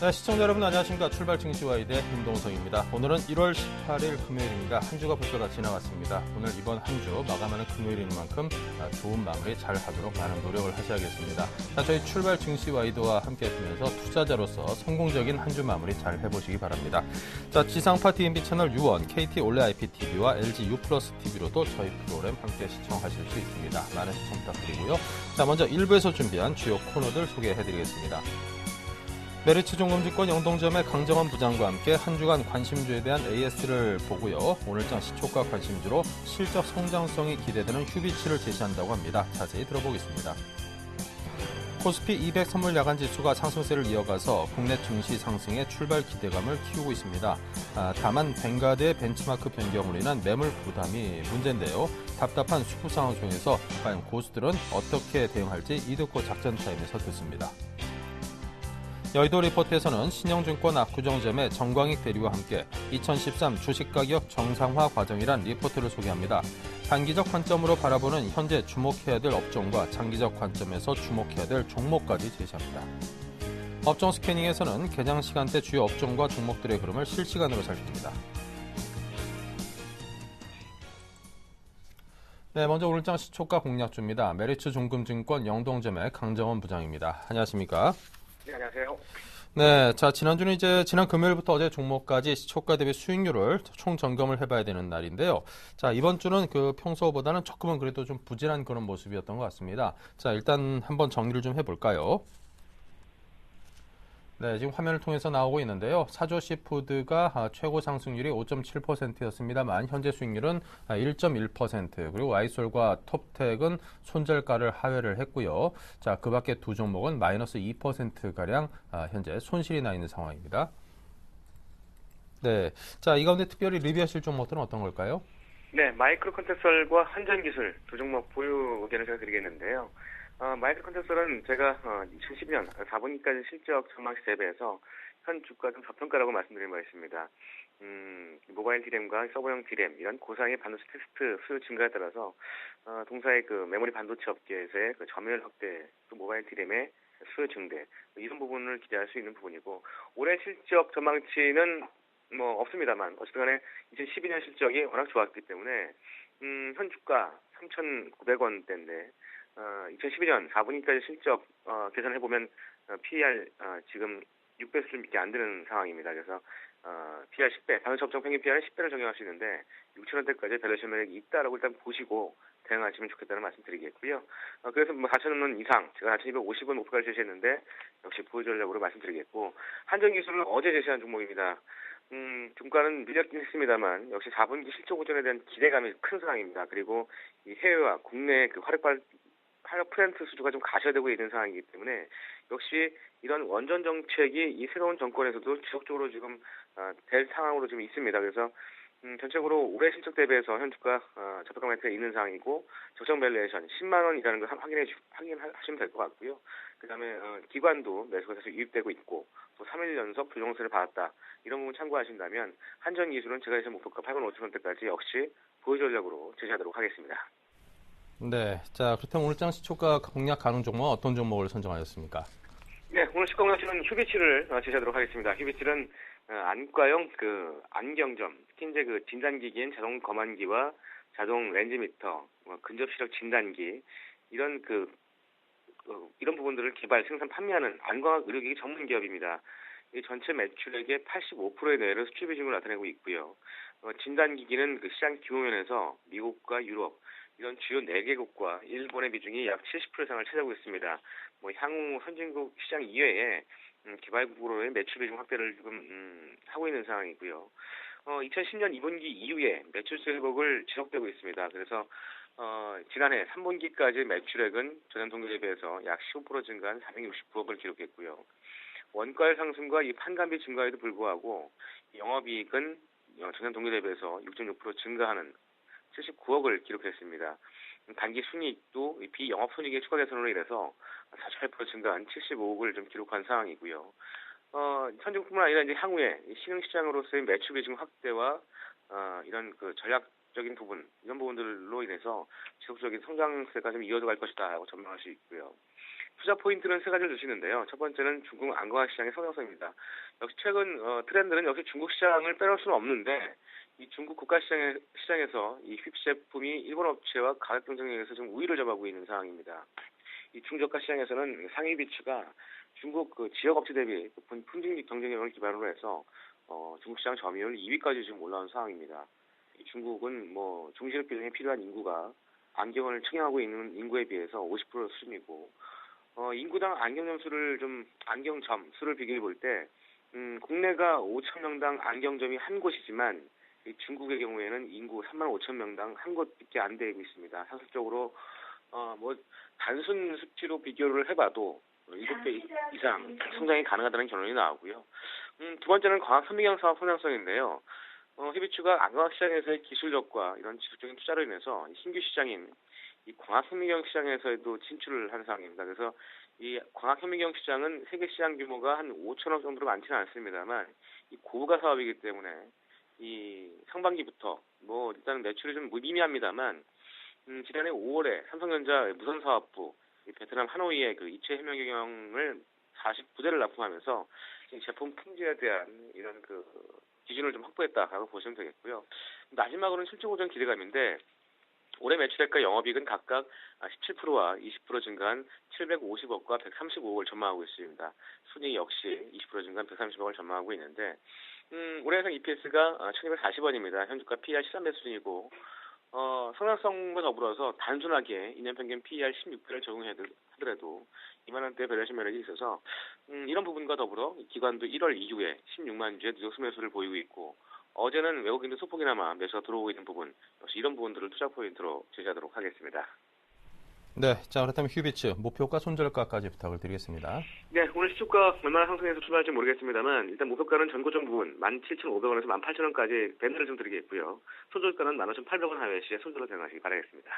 네, 시청자 여러분 안녕하십니까. 출발 증시와이드의 김동성입니다. 오늘은 1월 18일 금요일입니다. 한 주가 벌써 다 지나갔습니다. 오늘 이번 한 주 마감하는 금요일인 만큼 좋은 마무리 잘 하도록 많은 노력을 하셔야겠습니다. 자, 저희 출발 증시와이드와 함께 하시면서 투자자로서 성공적인 한 주 마무리 잘 해보시기 바랍니다. 자, 지상파 DMB 채널 U1, KT 올레 IPTV와 LG U 플러스 TV로도 저희 프로그램 함께 시청하실 수 있습니다. 많은 시청 부탁드리고요. 자, 먼저 1부에서 준비한 주요 코너들 소개해드리겠습니다. 메리츠종금증권 영동점의 강정환 부장과 함께 한 주간 관심주에 대한 AS를 보고요. 오늘장 시초가 관심주로 실적 성장성이 기대되는 휴비치를 제시한다고 합니다. 자세히 들어보겠습니다. 코스피 200 선물 야간 지수가 상승세를 이어가서 국내 증시 상승에 출발 기대감을 키우고 있습니다. 다만 뱅가드의 벤치마크 변경으로 인한 매물 부담이 문제인데요. 답답한 수급 상황 속에서 과연 고수들은 어떻게 대응할지 이듣고 작전 타임에서 듣습니다. 여의도 리포트에서는 신영증권 압구정점의 정광익 대리와 함께 2013 주식가격 정상화 과정이란 리포트를 소개합니다. 단기적 관점으로 바라보는 현재 주목해야 될 업종과 장기적 관점에서 주목해야 될 종목까지 제시합니다. 업종 스캐닝에서는 개장 시간대 주요 업종과 종목들의 흐름을 실시간으로 살펴봅니다. 네, 먼저 오늘장 시초가 공략주입니다. 메리츠종금증권 영동점의 강정원 부장입니다. 안녕하십니까? 네, 안녕하세요. 네, 자, 지난주는 이제 지난 금요일부터 어제 종목까지 시초가 대비 수익률을 총 점검을 해봐야 되는 날인데요. 자, 이번 주는 그 평소보다는 조금은 그래도 좀 부진한 그런 모습이었던 것 같습니다. 자, 일단 한번 정리를 좀 해볼까요? 네, 지금 화면을 통해서 나오고 있는데요. 사조시푸드가 최고 상승률이 5.7%였습니다만 현재 수익률은 1.1%, 그리고 와이솔과 톱텍은 손절가를 하회를 했고요. 자, 그 밖에 두 종목은 마이너스 2%가량 현재 손실이 나 있는 상황입니다. 네, 자, 이 가운데 특별히 리뷰하실 종목들은 어떤 걸까요? 네, 마이크로 컨텍스설과 한전기술 두 종목 보유 의견을 제가 드리겠는데요. 마이크로 컨텍스설은 제가 2012년 4분기까지 실적 전망시 대비해서 현 주가 좀 저평가라고 말씀드린 바 있습니다. 모바일 디램과 서버용 디램 이런 고사양의 반도체 테스트 수요 증가에 따라서 동사의 그 메모리 반도체 업계에서의 그 점유율 확대, 또 모바일 디램의 수요 증대 이런 부분을 기대할 수 있는 부분이고 올해 실적 전망치는 뭐 없습니다만 어쨌든 간에 2012년 실적이 워낙 좋았기 때문에 현 주가 3,900원대인데 2012년 4분기까지 실적 계산해 보면 PER 지금 6배 수준밖에 안 되는 상황입니다. 그래서 PER 10배, 반도체 업종 평균 PER은 10배를 적용할 수 있는데 6,000원대까지 밸류에이션 매력이 있다라고 일단 보시고 대응하시면 좋겠다는 말씀드리겠고요. 그래서 뭐 4,000원 이상, 제가 4,250원 목표까지 제시했는데 역시 보유 전략으로 말씀드리겠고 한전기술은 어제 제시한 종목입니다. 주가는 밀렸긴 했습니다만 역시 4분기 실적 호전에 대한 기대감이 큰 상황입니다. 그리고 이 해외와 국내 그 화력 플랜트 수주가 좀 가셔되고 있는 상황이기 때문에 역시 이런 원전 정책이 이 새로운 정권에서도 지속적으로 지금 될 상황으로 지금 있습니다. 그래서 전체적으로 올해 실적 대비해서 현 주가 저평가 매트가 있는 상황이고 적정 밸류에이션 10만 원이라는 걸 확인하시면 될 것 같고요. 그다음에 기관도 매수가 계속 유입되고 있고 또 3일 연속 조정세를 받았다. 이런 부분 참고하신다면 한전기술은 제가 예상 목표가 8,500원대까지 역시 보유 전략으로 제시하도록 하겠습니다. 네, 자, 그렇다면 오늘장 시초가 공략 가능 종목은 어떤 종목을 선정하셨습니까? 네, 오늘 시공하시는 휴비치를 제시하도록 하겠습니다. 휴비치는 안과용 그 안경점, 특히 이제 그 진단기기인 자동 검안기와 자동 렌즈미터, 근접 시력 진단기 이런 이런 부분들을 개발, 생산, 판매하는 안과학 의료기기 전문 기업입니다. 이 전체 매출액의 85%의 내외로 수출 비중을 나타내고 있고요. 진단기기는 그 시장 규모면에서 미국과 유럽 이런 주요 4개국과 일본의 비중이 약 70% 이상을 차지하고 있습니다. 향후 선진국 시장 이외에 개발국으로의 매출 비중 확대를 지금 하고 있는 상황이고요. 2010년 2분기 이후에 매출세 회복을 지속되고 있습니다. 그래서 지난해 3분기까지 매출액은 전년 동기 대비해서 약 15% 증가한 469억을 기록했고요. 원가율 상승과 이 판관비 증가에도 불구하고 영업이익은 전년 동기 대비해서 6.6% 증가하는 79억을 기록했습니다. 단기 순이익도 비영업 손익의 추가 개선으로 인해서 48% 증가한 75억을 좀 기록한 상황이고요. 현재뿐만 아니라 이제 향후에 신흥시장으로서의 매출 비중 확대와 이런 그 전략적인 부분 이런 부분들로 인해서 지속적인 성장세가 좀 이어져 갈 것이다라고 전망할 수 있고요. 투자 포인트는 세 가지를 주시는데요. 첫 번째는 중국 안정화 시장의 성장성입니다. 역시 최근 트렌드는 역시 중국 시장을 빼놓을 수는 없는데 이 중국 국가 시장에서 이 휘핑 제품이 일본 업체와 가격 경쟁력에서 좀 우위를 점하고 있는 상황입니다. 이 중저가 시장에서는 상위 비추가 중국 그 지역 업체 대비 높은 품질 경쟁력을 기반으로 해서 중국 시장 점유율 2위까지 지금 올라온 상황입니다. 이 중국은 뭐 중시력 교정에 필요한 인구가 안경을 측량하고 있는 인구에 비해서 50% 수준이고 인구당 안경점 수를 비교해 볼 때 국내가 5천 명당 안경점이 한 곳이지만 이 중국의 경우에는 인구 3만 5천 명당 한 곳밖에 안 되고 있습니다. 현실적으로 뭐 단순 수치로 비교를 해봐도 7배 이상 성장이 가능하다는 결론이 나오고요. 두 번째는 광학 현미경 사업 성장성인데요. 히비추가 안광학 시장에서의 기술력과 이런 지속적인 투자로 인해서 신규 시장인 이 광학 현미경 시장에서도 진출을 한 상황입니다. 그래서 이 광학 현미경 시장은 세계 시장 규모가 한 5천억 정도로 많지는 않습니다만 이 고부가 사업이기 때문에 이 상반기부터 뭐 일단 매출이 좀 미미합니다만 지난해 5월에 삼성전자 무선사업부 베트남 하노이의 그 이체 현미경을 49대를 납품하면서 제품 품질에 대한 이런 그 기준을 좀 확보했다라고 보시면 되겠고요. 마지막으로는 실적 호전 기대감인데 올해 매출액과 영업이익은 각각 17%와 20% 증가한 750억과 135억을 전망하고 있습니다. 순이익 역시 20% 증가한 130억을 전망하고 있는데 올해 예상 EPS가 1240원입니다. 현주가 PER 13배 수준이고 성장성과 더불어서 단순하게 2년 평균 PER 16배를 적용하더라도 2만 원대 배려심 매력이 있어서 이런 부분과 더불어 기관도 1월 이후에 16만 주의 누적 수매수를 보이고 있고 어제는 외국인들 소폭이나마 매수가 들어오고 있는 부분 역시 이런 부분들을 투자 포인트로 제시하도록 하겠습니다. 네, 자 그렇다면 휴비츠 목표가 손절가까지 부탁을 드리겠습니다. 네, 오늘 시초가 얼마나 상승해서 출발할지 모르겠습니다만 일단 목표가는 전고점 부분 17,500원에서 18,000원까지 밴드를 좀 드리겠고요. 손절가는 15,800원 하회 시에 손절로 대응하시기 바라겠습니다.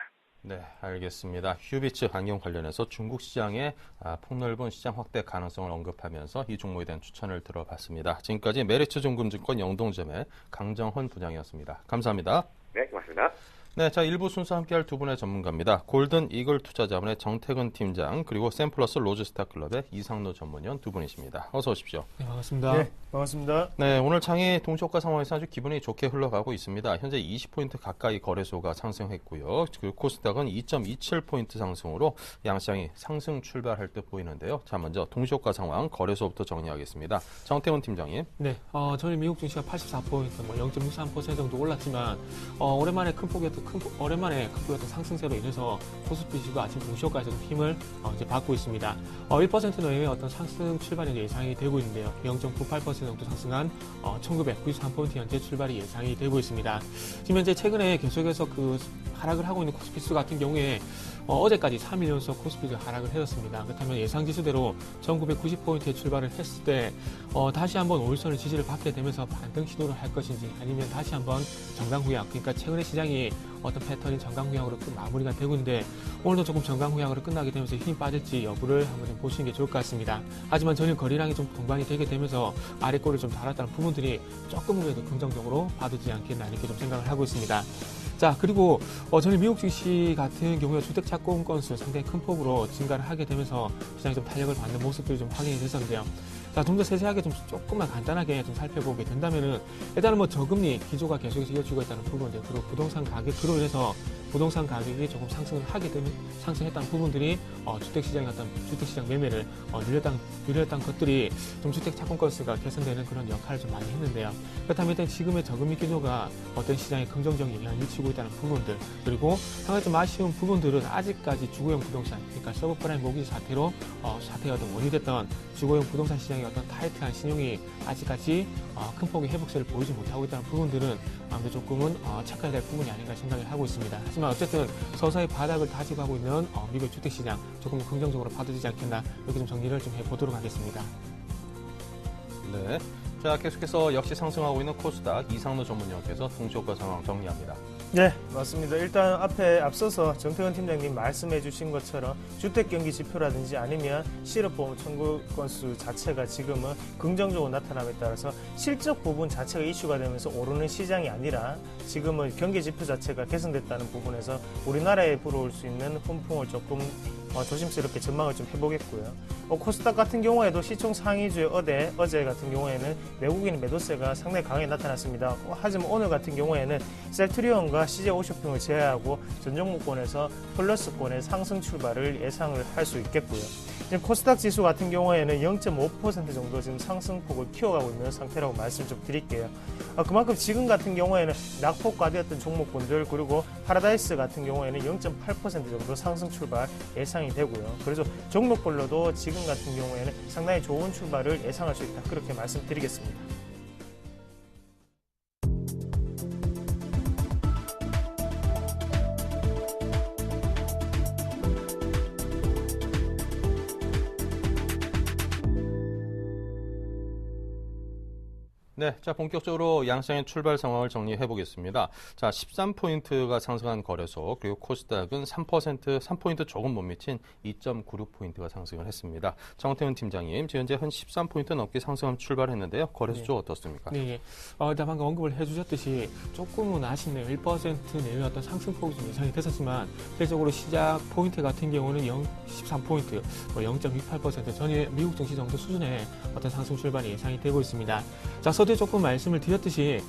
네, 알겠습니다. 휴비츠 안경 관련해서 중국 시장의 폭넓은 시장 확대 가능성을 언급하면서 이 종목에 대한 추천을 들어봤습니다. 지금까지 메리츠증권증권 영동점의 강정헌 부장이었습니다. 감사합니다. 네, 고맙습니다. 네, 자 1부 순서 함께할 두 분의 전문가입니다. 골든 이글 투자자본의 정태근 팀장 그리고 샘플러스 로즈스타클럽의 이상로 전문위원 두 분이십니다. 어서 오십시오. 네, 반갑습니다. 네, 반갑습니다. 네, 오늘 장이 동시효과 상황에서 아주 기분이 좋게 흘러가고 있습니다. 현재 20포인트 가까이 거래소가 상승했고요. 그 코스닥은 2.27포인트 상승으로 양시장이 상승 출발할 듯 보이는데요. 자, 먼저 동시효과 상황 거래소부터 정리하겠습니다. 정태훈 팀장님. 네, 저는 미국 증시가 84포인트, 0.63% 정도 올랐지만 오랜만에 큰 폭의 상승세로 인해서 코스피 지수가 아침 동시효과에서 힘을 이제 받고 있습니다. 1% 내외의 어떤 상승 출발이 예상이 되고 있는데요. 0.98% 정도 상승한 1993포인트 현재 출발이 예상이 되고 있습니다. 지금 현재 최근에 계속해서 그 하락을 하고 있는 코스피 지수 같은 경우에 어제까지 3일 연속 코스피가 하락을 해줬습니다. 그렇다면 예상 지수대로 1990포인트에 출발을 했을 때 다시 한번 5일선을 지지를 받게 되면서 반등 시도를 할 것인지 아니면 다시 한번 정강후약, 그러니까 최근에 시장이 어떤 패턴인 정강후약으로 마무리가 되고 있는데 오늘도 조금 정강후약으로 끝나게 되면서 힘이 빠질지 여부를 한번 좀 보시는 게 좋을 것 같습니다. 하지만 전일 거래량이 좀 동반이 되게 되면서 아래꼬리를 좀 달았다는 부분들이 조금이라도 긍정적으로 봐두지 않겠나 이렇게 좀 생각을 하고 있습니다. 자, 그리고 저는 미국 증시 같은 경우에 주택 착공 건수 상당히 큰 폭으로 증가를 하게 되면서 시장이 좀 탄력을 받는 모습들이 좀 확인이 됐었는데요. 자, 좀 더 세세하게 조금만 간단하게 좀 살펴보게 된다면은 일단은 뭐 저금리 기조가 계속해서 이어지고 있다는 부분들, 그리고 부동산 가격 그로 인해서 부동산 가격이 조금 상승했다는 부분들이 주택시장의 어떤 주택시장 매매를 유리했던 것들이 좀 주택 착공 건수가 개선되는 그런 역할을 좀 많이 했는데요. 그렇다면 일단 지금의 저금리 기조가 어떤 시장에 긍정적인 영향을 미치고 있다는 부분들, 그리고 한 가지 좀 아쉬운 부분들은 아직까지 주거용 부동산, 그러니까 서브프라임 모기지 사태가 어떤 원인이 됐던 주거용 부동산 시장의 어떤 타이트한 신용이 아직까지 큰 폭의 회복세를 보이지 못하고 있다는 부분들은 아무래도 조금은 체크해야 될 부분이 아닌가 생각을 하고 있습니다. 하지만 어쨌든 서서히 바닥을 다지고 가고 있는 미국 주택시장 조금 긍정적으로 봐두지 않겠나 이렇게 좀 정리를 좀 해보도록 하겠습니다. 네. 자, 계속해서 역시 상승하고 있는 코스닥 이상로 전문위원께서 동시효과 상황 정리합니다. 네, 맞습니다. 일단 앞서서 정태근 팀장님 말씀해 주신 것처럼 주택경기 지표라든지 아니면 실업보험 청구 건수 자체가 지금은 긍정적으로 나타남에 따라서 실적 부분 자체가 이슈가 되면서 오르는 시장이 아니라 지금은 경기 지표 자체가 개선됐다는 부분에서 우리나라에 불어올 수 있는 훈풍을 조금 조심스럽게 전망을 좀 해보겠고요. 코스닥 같은 경우에도 시총 상위주의 어제 같은 경우에는 외국인 매도세가 상당히 강하게 나타났습니다. 하지만 오늘 같은 경우에는 셀트리온과 CJ5쇼핑을 제외하고 전 종목권에서 플러스권의 상승 출발을 예상을 할 수 있겠고요. 지금 코스닥 지수 같은 경우에는 0.5% 정도 지금 상승폭을 키워가고 있는 상태라고 말씀 좀 드릴게요. 그만큼 지금 같은 경우에는 낙폭과대였던 종목군들 그리고 파라다이스 같은 경우에는 0.8% 정도 상승 출발 예상이 되고요. 그래서 종목별로도 지금 같은 경우에는 상당히 좋은 출발을 예상할 수 있다. 그렇게 말씀드리겠습니다. 네, 자 본격적으로 양시장의 출발 상황을 정리해 보겠습니다. 자, 13포인트가 상승한 거래소 그리고 코스닥은 3포인트 조금 못 미친 2.96포인트가 상승을 했습니다. 정태훈 팀장님, 지금 현재 한 13포인트 넘게 상승한 출발했는데요. 거래소 쪽 어떻습니까? 네, 일단 방금 언급을 해주셨듯이 조금은 아쉽네요. 1% 내외 어떤 상승폭이 좀 예상이 됐었지만 실질적으로 시작 포인트 같은 경우는 13포인트, 0.28% 전일 미국 증시 정도 수준의 어떤 상승 출발이 예상이 되고 있습니다. 자, 서두에 조금 말씀을 드렸듯이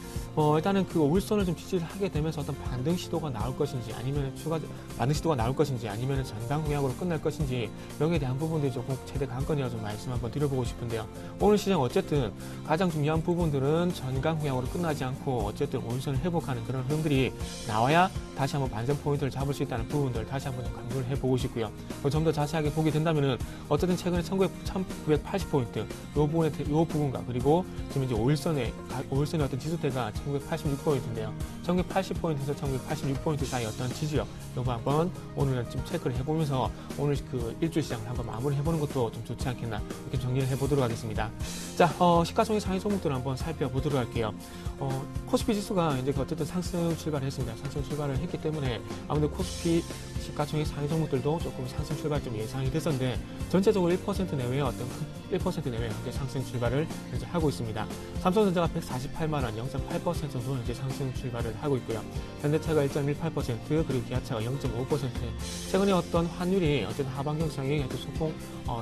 일단은 그 5일선을 좀 지지를 하게 되면서 어떤 반등 시도가 나올 것인지 아니면 추가 반등 시도가 나올 것인지 아니면 전방 공약으로 끝날 것인지 여기에 대한 부분들이 조금 최대 관건이라 좀 말씀 한번 드려보고 싶은데요. 오늘 시장 어쨌든 가장 중요한 부분들은 전강 공약으로 끝나지 않고 어쨌든 5일선을 회복하는 그런 흐름들이 나와야 다시 한번 반전 포인트를 잡을 수 있다는 부분들 다시 한번 강조를 해보고 싶고요. 좀 더 자세하게 보게 된다면은 어쨌든 최근에 1980포인트 요 부분과 그리고 지금 이제 5일선의 어떤 지수대가 1986포인트인데요. 1980포인트에서 1986포인트 사이 어떤 지지력 요거 한번 오늘은 좀 체크를 해보면서 오늘 그 일주 시장을 한번 마무리해보는 것도 좀 좋지 않겠나 이렇게 정리를 해보도록 하겠습니다. 자, 시가총액 상위 종목들을 한번 살펴보도록 할게요. 코스피 지수가 이제 어쨌든 상승 출발을 했습니다. 상승 출발을 했기 때문에 아무래도 코스피 시가총액 상위 종목들도 조금 상승 출발 좀 예상이 됐었는데 전체적으로 1% 내외의 어떤 1% 내외의 현재 상승 출발을 현재 하고 있습니다. 삼성전자가 148만 원, 0.8% 정도 현재 상승 출발을 하고 있고요. 현대차가 1.18% 그리고 기아차가 0.5%. 최근에 어떤 환율이 어쨌든 하반 경상에 소폭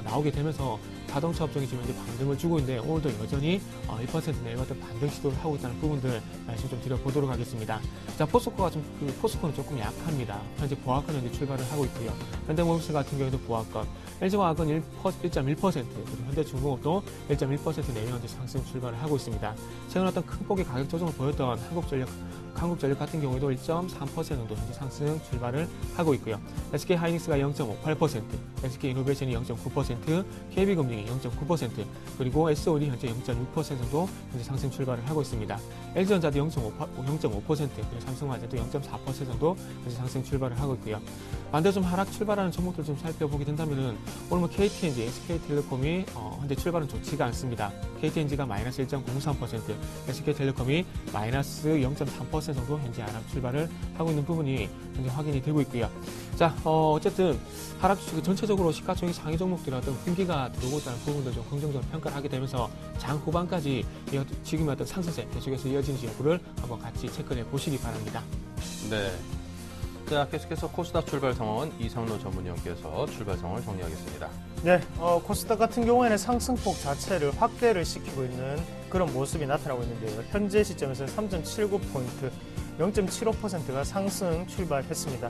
나오게 되면서 자동차 업종이 지금 현재 반등을 주고 있는데 오늘도 여전히 1% 내외 어떤 반등 시도를 하고 있다는 부분들 말씀 좀 드려보도록 하겠습니다. 자, 포스코는 조금 약합니다. 현재 보합권 현재 출발을 하고 있고요. 현대모비스 같은 경우에도 보합권, LG화학은 1.1% 그리고 현대중공업도 1.1% 내외 현재 상승 출발을 하고 있습니다. 최근 어떤 큰 폭의 가격 조정을 보였던 한국전력 같은 경우에도 1.3% 정도 현재 상승 출발을 하고 있고요. SK하이닉스가 0.58%, SK이노베이션이 0.9%, KB금융이 0.9%, 그리고 SOD 현재 0.6% 정도 현재 상승 출발을 하고 있습니다. LG전자도 0.5%, 그리고 삼성화재도 0.4% 정도 현재 상승 출발을 하고 있고요. 반대로 좀 하락 출발하는 종목들 좀 살펴보게 된다면은 오늘 뭐 KTNG, SK텔레콤이 현재 출발은 좋지가 않습니다. KTNG가 마이너스 1.03%, SK텔레콤이 마이너스 0.3% 정도 현재 하락 출발을 하고 있는 부분이 현재 확인이 되고 있고요. 자, 어쨌든 하락 전체적으로 시가총액 상위 종목들의 어떤 분기가 들어오고 있다는 부분들 좀 긍정적으로 평가를 하게 되면서 장 후반까지 지금의 어떤 상승세 계속해서 이어지는지 여부를 한번 같이 체크를 해보시기 바랍니다. 네. 자, 계속해서 코스닥 출발 상황은 이상로 전문위원께서 출발 상황을 정리하겠습니다. 네, 코스닥 같은 경우에는 상승폭 자체를 확대를 시키고 있는 그런 모습이 나타나고 있는데요. 현재 시점에서 3.79포인트, 0.75%가 상승 출발했습니다.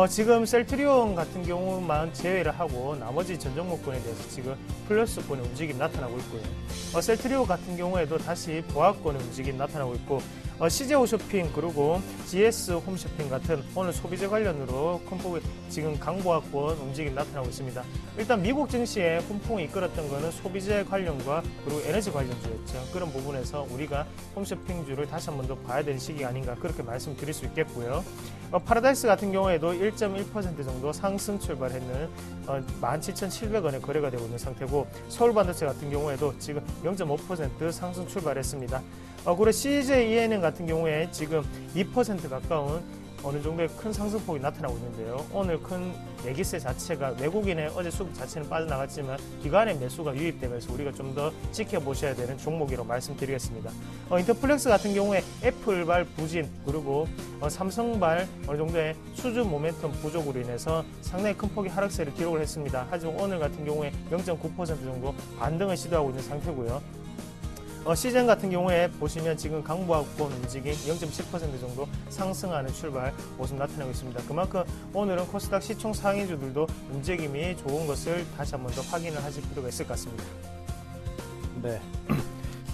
지금 셀트리온 같은 경우만 제외를 하고 나머지 전 종목군에 대해서 지금 플러스권의 움직임이 나타나고 있고요. 셀트리온 같은 경우에도 다시 보합권의 움직임이 나타나고 있고 CJ5쇼핑 그리고 GS 홈쇼핑 같은 오늘 소비재 관련으로 큰 폭의 지금 강보합권 움직임이 나타나고 있습니다. 일단 미국 증시에 훈풍이 이끌었던 것은 소비재 관련과 그리고 에너지 관련주였죠. 그런 부분에서 우리가 홈쇼핑주를 다시 한 번 더 봐야 되는 시기가 아닌가 그렇게 말씀드릴 수 있겠고요. 파라다이스 같은 경우에도 1.1% 정도 상승 출발했는 17,700원에 거래가 되고 있는 상태고 서울반도체 같은 경우에도 지금 0.5% 상승 출발했습니다. 그리고 CJ ENM 같은 경우에 지금 2% 가까운 어느 정도의 큰 상승폭이 나타나고 있는데요. 오늘 큰 매기세 자체가 외국인의 어제 수급 자체는 빠져나갔지만 기관의 매수가 유입되면서 우리가 좀 더 지켜보셔야 되는 종목이라고 말씀드리겠습니다. 인터플렉스 같은 경우에 애플발 부진 그리고 삼성발 어느 정도의 수주 모멘텀 부족으로 인해서 상당히 큰 폭의 하락세를 기록을 했습니다. 하지만 오늘 같은 경우에 0.9% 정도 반등을 시도하고 있는 상태고요. 시장 같은 경우에 보시면 지금 강보합권 움직임 0.7% 정도 상승하는 출발 모습 나타나고 있습니다. 그만큼 오늘은 코스닥 시총 상위주들도 움직임이 좋은 것을 다시 한 번 더 확인을 하실 필요가 있을 것 같습니다. 네.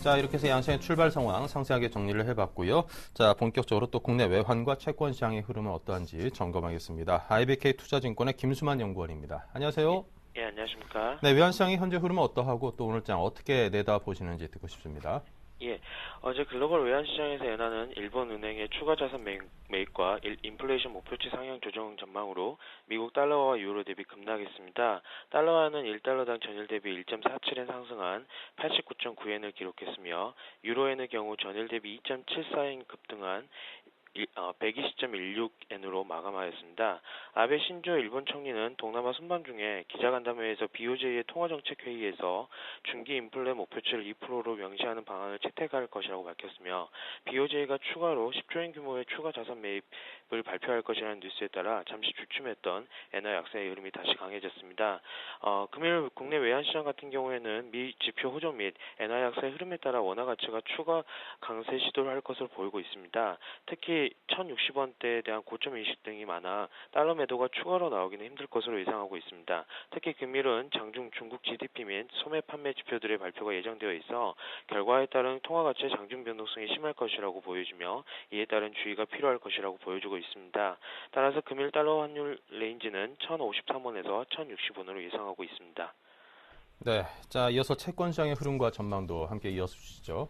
자, 이렇게 해서 양시장의 출발 상황 상세하게 정리를 해봤고요. 자, 본격적으로 또 국내 외환과 채권 시장의 흐름은 어떠한지 점검하겠습니다. IBK 투자증권의 김수만 연구원입니다. 안녕하세요. 예, 안녕하십니까. 네, 외환시장의 현재 흐름은 어떠하고 또 오늘장 어떻게 내다보시는지 듣고 싶습니다. 예, 어제 글로벌 외환시장에서 연하는 일본은행의 추가 자산 매입과 인플레이션 목표치 상향 조정 전망으로 미국 달러와 유로 대비 급락했습니다. 달러화는 1달러당 전일 대비 1.47엔 상승한 89.9엔을 기록했으며 유로엔의 경우 전일 대비 2.74엔 급등한 120.16엔으로 마감하였습니다. 아베 신조 일본 총리는 동남아 순방 중에 기자간담회에서 BOJ의 통화정책회의에서 중기 인플레 목표치를 2%로 명시하는 방안을 채택할 것이라고 밝혔으며 BOJ가 추가로 10조엔 규모의 추가 자산 매입을 발표할 것이라는 뉴스에 따라 잠시 주춤했던 엔화 약세의 흐름이 다시 강해졌습니다. 금일 국내 외환시장 같은 경우에는 미 지표 호조 및 엔화 약세의 흐름에 따라 원화 가치가 추가 강세 시도를 할 것으로 보이고 있습니다. 특히 1060원대에 대한 고점 인식 등이 많아 달러 매도가 추가로 나오기는 힘들 것으로 예상하고 있습니다. 특히 금일은 장중 중국 GDP 및 소매 판매 지표들의 발표가 예정되어 있어 결과에 따른 통화 가치의 장중 변동성이 심할 것이라고 보여지며 이에 따른 주의가 필요할 것이라고 보여주고 있습니다. 따라서 금일 달러 환율 레인지는 1053원에서 1060원으로 예상하고 있습니다. 네, 자, 이어서 채권 시장의 흐름과 전망도 함께 이어서 주시죠.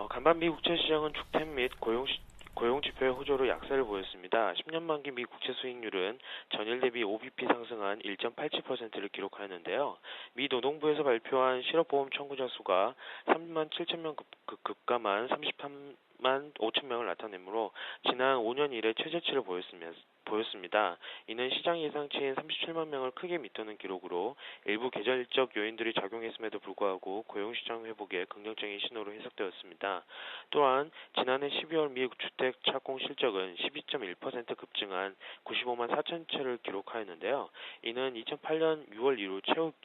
간밤 미 국채 시장은 죽템 및 고용 지표의 호조로 약세를 보였습니다. 10년 만기 미 국채 수익률은 전일 대비 5bp 상승한 1.87%를 기록하였는데요. 미 노동부에서 발표한 실업보험 청구자 수가 3만 7천 명 급감한 33만 5천 명을 나타내므로 지난 5년 이래 최저치를 보였습니다. 이는 시장 예상치인 37만 명을 크게 밑도는 기록으로 일부 계절적 요인들이 작용했음에도 불구하고 고용시장 회복에 긍정적인 신호로 해석되었습니다. 또한 지난해 12월 미 주택 착공 실적은 12.1% 급증한 95만 4천 채를 기록하였는데요. 이는 2008년 6월 이후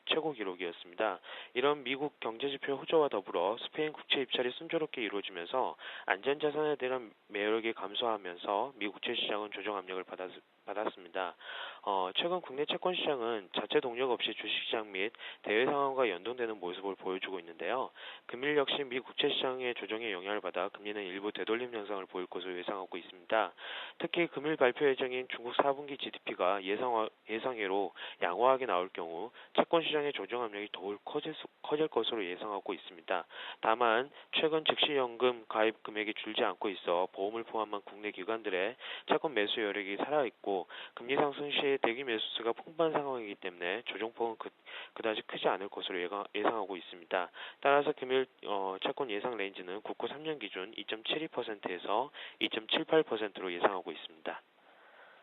최고 기록이었습니다. 이런 미국 경제지표 호조와 더불어 스페인 국채 입찰이 순조롭게 이루어지면서 안전자산에 대한 매력이 감소하면서 미 국채 시장은 조정 압력을 받았습니다. 최근 국내 채권 시장은 자체 동력 없이 주식시장 및 대외 상황과 연동되는 모습을 보여주고 있는데요. 금일 역시 미 국채 시장의 조정에 영향을 받아 금리는 일부 되돌림 현상을 보일 것으로 예상하고 있습니다. 특히 금일 발표 예정인 중국 4분기 GDP가 예상외로 양호하게 나올 경우 채권 시장의 조정 압력이 더욱 커질 것으로 예상하고 있습니다. 다만 최근 즉시연금 가입 금액이 줄지 않고 있어 보험을 포함한 국내 기관들의 채권 매수 여력이 살아있고 금리 상승 시에 대기 매수세가 풍부한 상황이기 때문에 조정폭은 그다지 크지 않을 것으로 예상하고 있습니다. 따라서 금일 채권 예상 레인지는 국고 3년 기준 2.72%에서 2.78%로 예상하고 있습니다.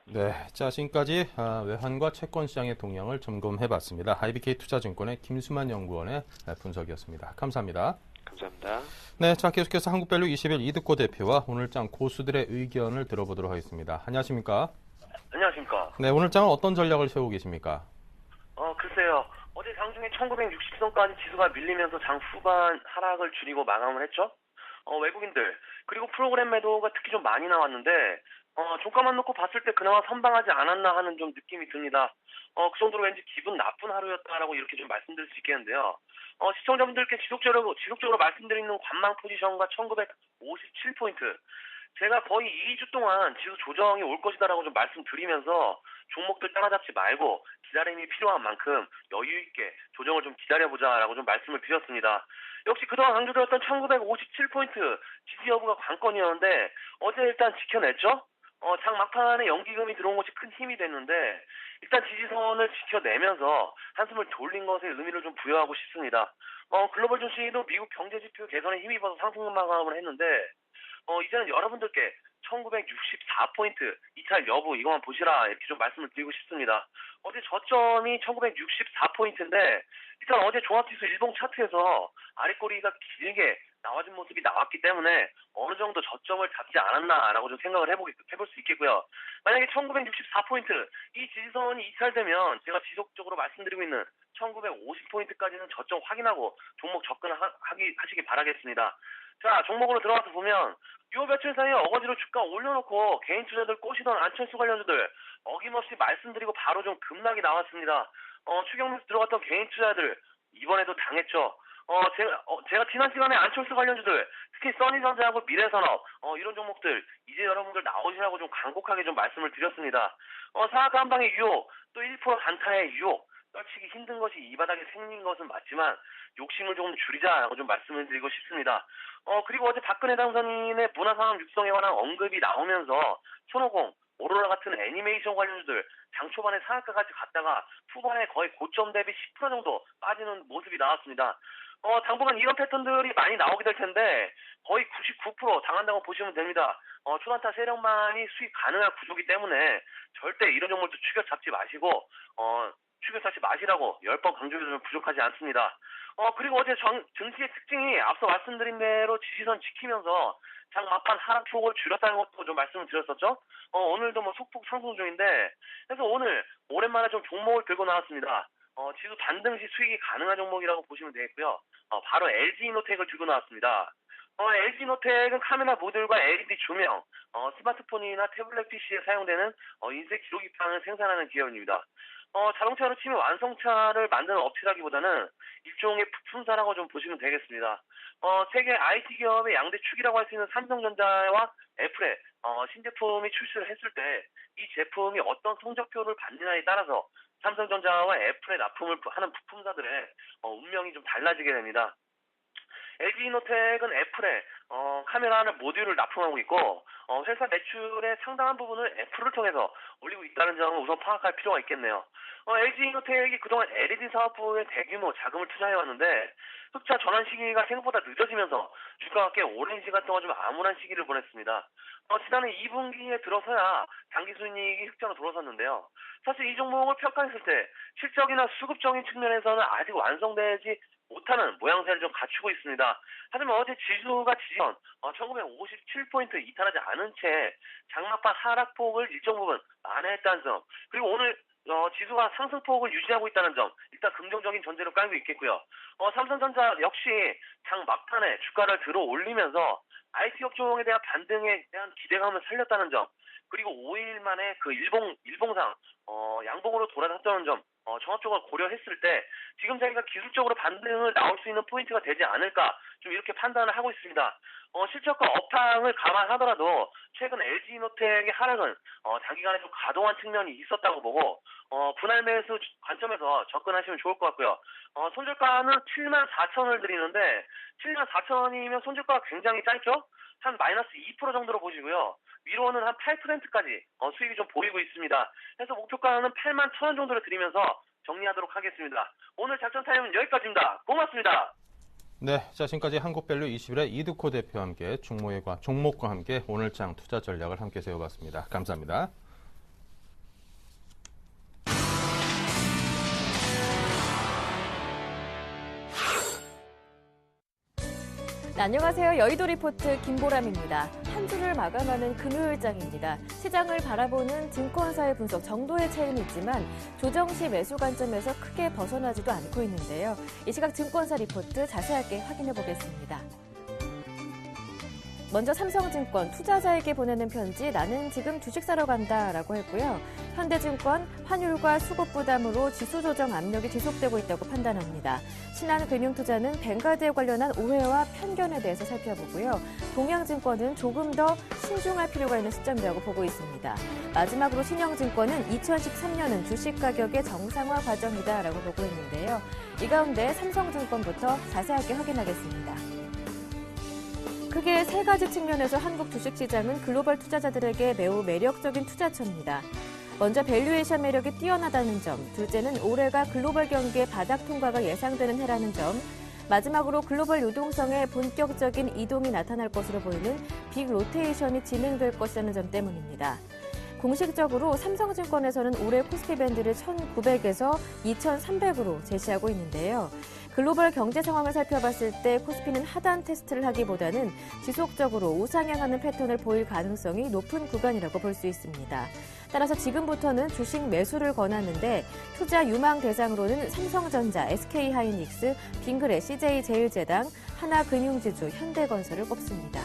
네, 자, 지금까지 외환과 채권 시장의 동향을 점검해봤습니다. IBK 투자증권의 김수만 연구원의 분석이었습니다. 감사합니다. 감사합니다. 네, 자, 계속해서 한국밸류 21 이득고 대표와 오늘장 고수들의 의견을 들어보도록 하겠습니다. 안녕하십니까? 안녕하십니까. 네, 오늘장은 어떤 전략을 세우고 계십니까? 글쎄요. 어제 장중에 1960선까지 지수가 밀리면서 장 후반 하락을 줄이고 마감을 했죠. 외국인들 그리고 프로그램 매도가 특히 좀 많이 나왔는데 종가만 놓고 봤을 때 그나마 선방하지 않았나 하는 좀 느낌이 듭니다. 그 정도로 왠지 기분 나쁜 하루였다라고 이렇게 좀 말씀드릴 수 있겠는데요. 시청자분들께 지속적으로 말씀드리는 관망 포지션과 1957포인트. 제가 거의 2주 동안 지수 조정이 올 것이다라고 좀 말씀드리면서 종목들 따라잡지 말고 기다림이 필요한 만큼 여유 있게 조정을 좀 기다려보자라고 좀 말씀을 드렸습니다. 역시 그동안 강조드렸던 1957포인트 지수 여부가 관건이었는데 어제 일단 지켜냈죠. 장 막판에 연기금이 들어온 것이 큰 힘이 됐는데 일단 지지선을 지켜내면서 한숨을 돌린 것에 의미를 좀 부여하고 싶습니다. 글로벌 주식도 미국 경제지표 개선에 힘입어서 상승 마감을 했는데 이제는 여러분들께 1964포인트 이탈 여부 이것만 보시라 이렇게 좀 말씀을 드리고 싶습니다. 어제 저점이 1964포인트인데 일단 어제 종합지수 일봉 차트에서 아랫꼬리가 길게 나와준 모습이 나왔기 때문에 어느 정도 저점을 잡지 않았나라고 좀 생각을 해볼 수 있겠고요. 만약에 1964포인트 이 지지선이 이탈되면 제가 지속적으로 말씀드리고 있는 1950포인트까지는 저점 확인하고 종목 접근하시기 바라겠습니다. 자, 종목으로 들어가서 보면 요 며칠 사이에 어거지로 주가 올려놓고 개인 투자들 꼬시던 안철수 관련주들 어김없이 말씀드리고 바로 좀 급락이 나왔습니다. 추경에서 들어갔던 개인 투자들 이번에도 당했죠. 제가 지난 시간에 안철수 관련주들 특히 써니전자하고 미래산업 이런 종목들 이제 여러분들 나오시라고 좀 간곡하게 좀 말씀을 드렸습니다. 사학과 한방의 유혹 또 1% 단타의 유혹 떨치기 힘든 것이 이 바닥에 생긴 것은 맞지만 욕심을 좀 줄이자라고 좀 말씀을 드리고 싶습니다. 그리고 어제 박근혜 당선인의 문화산업 육성에 관한 언급이 나오면서 손오공, 오로라 같은 애니메이션 관련주들 장 초반에 상한가까지 갔다가 후반에 거의 고점 대비 10% 정도 빠지는 모습이 나왔습니다. 당분간 이런 패턴들이 많이 나오게 될 텐데 거의 99% 당한다고 보시면 됩니다. 초단타 세력만이 수익 가능한 구조기 때문에 절대 이런 종목도 추격 잡지 마시고 추격 잡지 마시라고 10번 강조해도 좀 부족하지 않습니다. 그리고 어제 증시의 특징이 앞서 말씀드린 대로 지지선 지키면서 장 막판 하락폭을 줄였다는 것도 좀 말씀을 드렸었죠. 오늘도 뭐 소폭 상승 중인데 그래서 오늘 오랜만에 좀 종목을 들고 나왔습니다. 지수 반등시 수익이 가능한 종목이라고 보시면 되겠고요. 바로 LG이노텍을 들고 나왔습니다. LG이노텍은 카메라 모듈과 LED 조명, 스마트폰이나 태블릿 PC에 사용되는 인쇄 기록입판을 생산하는 기업입니다. 자동차로 치면 완성차를 만드는 업체라기보다는 일종의 부품사라고 좀 보시면 되겠습니다. 세계 IT 기업의 양대 축이라고 할 수 있는 삼성전자와 애플의 신제품이 출시를 했을 때 이 제품이 어떤 성적표를 받느냐에 따라서 삼성전자와 애플에 납품을 하는 부품사들의 운명이 좀 달라지게 됩니다. LG이노텍은 애플에 카메라 모듈을 납품하고 있고 회사 매출의 상당한 부분을 애플을 통해서 올리고 있다는 점을 우선 파악할 필요가 있겠네요. LG이노텍이 그동안 LED 사업부에 대규모 자금을 투자해왔는데 흑자 전환 시기가 생각보다 늦어지면서 주가가 꽤 오랜 시간 동안 좀 암울한 시기를 보냈습니다. 지난해 2분기에 들어서야 당기순이익이 흑자로 들어섰는데요. 사실 이 종목을 평가했을 때 실적이나 수급적인 측면에서는 아직 완성되지 못하는 모양새를 좀 갖추고 있습니다. 하지만 어제 지수가 지지선 1957포인트 이탈하지 않은 채 장막판 하락폭을 일정 부분 만회했다는 점, 그리고 오늘 지수가 상승폭을 유지하고 있다는 점, 일단 긍정적인 전제로 깔고 있겠고요. 삼성전자 역시 장 막판에 주가를 들어 올리면서 IT 업종에 대한 반등에 대한 기대감을 살렸다는 점, 그리고 5일 만에 그 일봉상 양봉으로 돌아섰다는 점, 종합적으로 고려했을 때 지금 자기가 기술적으로 반등을 나올 수 있는 포인트가 되지 않을까 좀 이렇게 판단을 하고 있습니다. 실적과 업황을 감안하더라도 최근 LG이노텍의 하락은 단기간에 좀 과도한 측면이 있었다고 보고 분할 매수 관점에서 접근하시면 좋을 것 같고요. 손절가는 74,000원을 드리는데 74,000원이면 손절가가 굉장히 짧죠? 한 마이너스 2% 정도로 보시고요. 위로는 한 8%까지 수익이 좀 보이고 있습니다. 그래서 목표가는 81,000원 정도를 드리면서 정리하도록 하겠습니다. 오늘 작전 타임은 여기까지입니다. 고맙습니다. 네, 자, 지금까지 한국밸류 21의 이두코 대표와 함께 종목과 함께 오늘장 투자 전략을 함께 세워봤습니다. 감사합니다. 네, 안녕하세요. 여의도 리포트 김보람입니다. 한 주를 마감하는 금요일장입니다. 시장을 바라보는 증권사의 분석 정도의 차이는 있지만 조정 시 매수 관점에서 크게 벗어나지도 않고 있는데요. 이 시각 증권사 리포트 자세하게 확인해 보겠습니다. 먼저 삼성증권 투자자에게 보내는 편지 나는 지금 주식 사러 간다라고 했고요. 현대증권 환율과 수급 부담으로 지수 조정 압력이 지속되고 있다고 판단합니다. 신한금융투자는 뱅가드에 관련한 오해와 편견에 대해서 살펴보고요. 동양증권은 조금 더 신중할 필요가 있는 시점이라고 보고 있습니다. 마지막으로 신영증권은 2013년은 주식 가격의 정상화 과정이다라고 보고 있는데요. 이 가운데 삼성증권부터 자세하게 확인하겠습니다. 크게 세 가지 측면에서 한국 주식시장은 글로벌 투자자들에게 매우 매력적인 투자처입니다. 먼저 밸류에이션 매력이 뛰어나다는 점, 둘째는 올해가 글로벌 경기의 바닥 통과가 예상되는 해라는 점, 마지막으로 글로벌 유동성의 본격적인 이동이 나타날 것으로 보이는 빅 로테이션이 진행될 것이라는 점 때문입니다. 공식적으로 삼성증권에서는 올해 코스피 밴드를 1900에서 2300으로 제시하고 있는데요. 글로벌 경제 상황을 살펴봤을 때 코스피는 하단 테스트를 하기보다는 지속적으로 우상향하는 패턴을 보일 가능성이 높은 구간이라고 볼 수 있습니다. 따라서 지금부터는 주식 매수를 권하는데 투자 유망 대상으로는 삼성전자, SK하이닉스, 빙그레, CJ제일제당, 하나금융지주, 현대건설을 꼽습니다.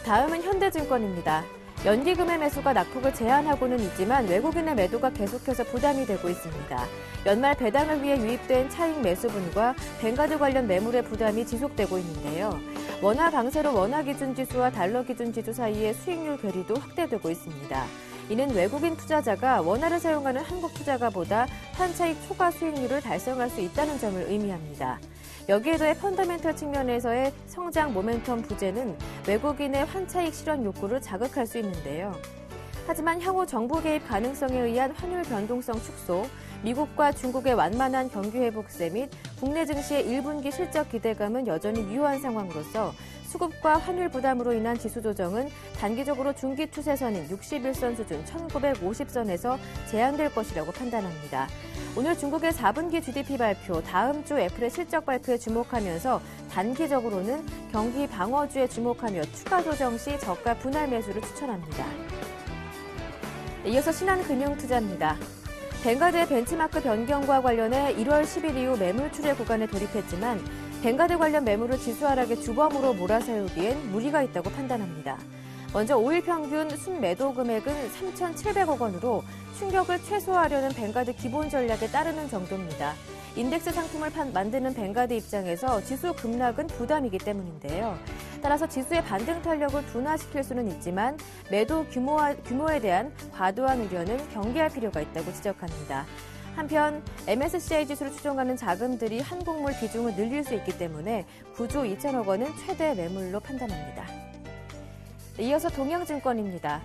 다음은 현대증권입니다. 연기금의 매수가 낙폭을 제한하고는 있지만 외국인의 매도가 계속해서 부담이 되고 있습니다. 연말 배당을 위해 유입된 차익 매수분과 뱅가드 관련 매물의 부담이 지속되고 있는데요. 원화 강세로 원화 기준 지수와 달러 기준 지수 사이의 수익률 괴리도 확대되고 있습니다. 이는 외국인 투자자가 원화를 사용하는 한국 투자가보다 환차익 초과 수익률을 달성할 수 있다는 점을 의미합니다. 여기에 더해 펀더멘털 측면에서의 성장 모멘텀 부재는 외국인의 환차익 실현 욕구를 자극할 수 있는데요. 하지만 향후 정부 개입 가능성에 의한 환율 변동성 축소, 미국과 중국의 완만한 경기 회복세 및 국내 증시의 1분기 실적 기대감은 여전히 유효한 상황으로서 수급과 환율 부담으로 인한 지수 조정은 단기적으로 중기 추세선인 61선 수준 1950선에서 제한될 것이라고 판단합니다. 오늘 중국의 4분기 GDP 발표, 다음 주 애플의 실적 발표에 주목하면서 단기적으로는 경기 방어주에 주목하며 추가 조정 시 저가 분할 매수를 추천합니다. 이어서 신한금융투자입니다. 뱅가드의 벤치마크 변경과 관련해 1월 10일 이후 매물 출회 구간에 돌입했지만 뱅가드 관련 매물을 지수 하락의 주범으로 몰아세우기엔 무리가 있다고 판단합니다. 먼저 5일 평균 순매도 금액은 3,700억 원으로 충격을 최소화하려는 뱅가드 기본 전략에 따르는 정도입니다. 인덱스 상품을 만드는 뱅가드 입장에서 지수 급락은 부담이기 때문인데요. 따라서 지수의 반등 탄력을 둔화시킬 수는 있지만 매도 규모에 대한 과도한 우려는 경계할 필요가 있다고 지적합니다. 한편 MSCI 지수를 추종하는 자금들이 한국물 비중을 늘릴 수 있기 때문에 9조 2천억 원은 최대 매물로 판단합니다. 이어서 동양증권입니다.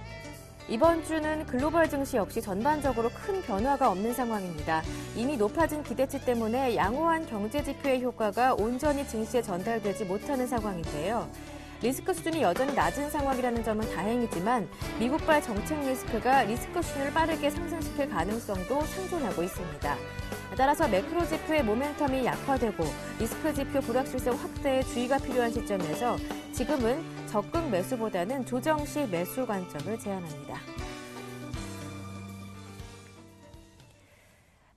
이번 주는 글로벌 증시 역시 전반적으로 큰 변화가 없는 상황입니다. 이미 높아진 기대치 때문에 양호한 경제 지표의 효과가 온전히 증시에 전달되지 못하는 상황인데요. 리스크 수준이 여전히 낮은 상황이라는 점은 다행이지만 미국발 정책 리스크가 리스크 수준을 빠르게 상승시킬 가능성도 상존하고 있습니다. 따라서 매크로 지표의 모멘텀이 약화되고 리스크 지표 불확실성 확대에 주의가 필요한 시점에서 지금은 적극 매수보다는 조정 시 매수 관점을 제안합니다.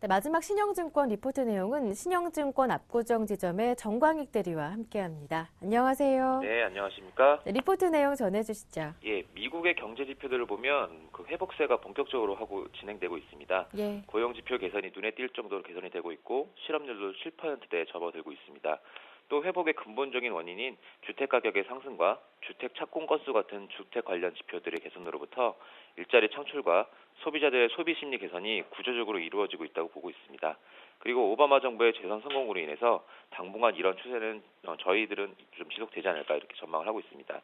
네, 마지막 신영증권 리포트 내용은 신영증권 압구정 지점의 정광익 대리와 함께합니다. 안녕하세요. 네, 안녕하십니까? 네, 리포트 내용 전해주시죠. 예, 미국의 경제 지표들을 보면 그 회복세가 본격적으로 진행되고 있습니다. 예. 고용 지표 개선이 눈에 띌 정도로 개선이 되고 있고 실업률도 7%대에 접어들고 있습니다. 또 회복의 근본적인 원인인 주택 가격의 상승과 주택 착공 건수 같은 주택 관련 지표들의 개선으로부터 일자리 창출과 소비자들의 소비 심리 개선이 구조적으로 이루어지고 있다고 보고 있습니다. 그리고 오바마 정부의 재선 성공으로 인해서 당분간 이런 추세는 저희들은 좀 지속되지 않을까 이렇게 전망을 하고 있습니다.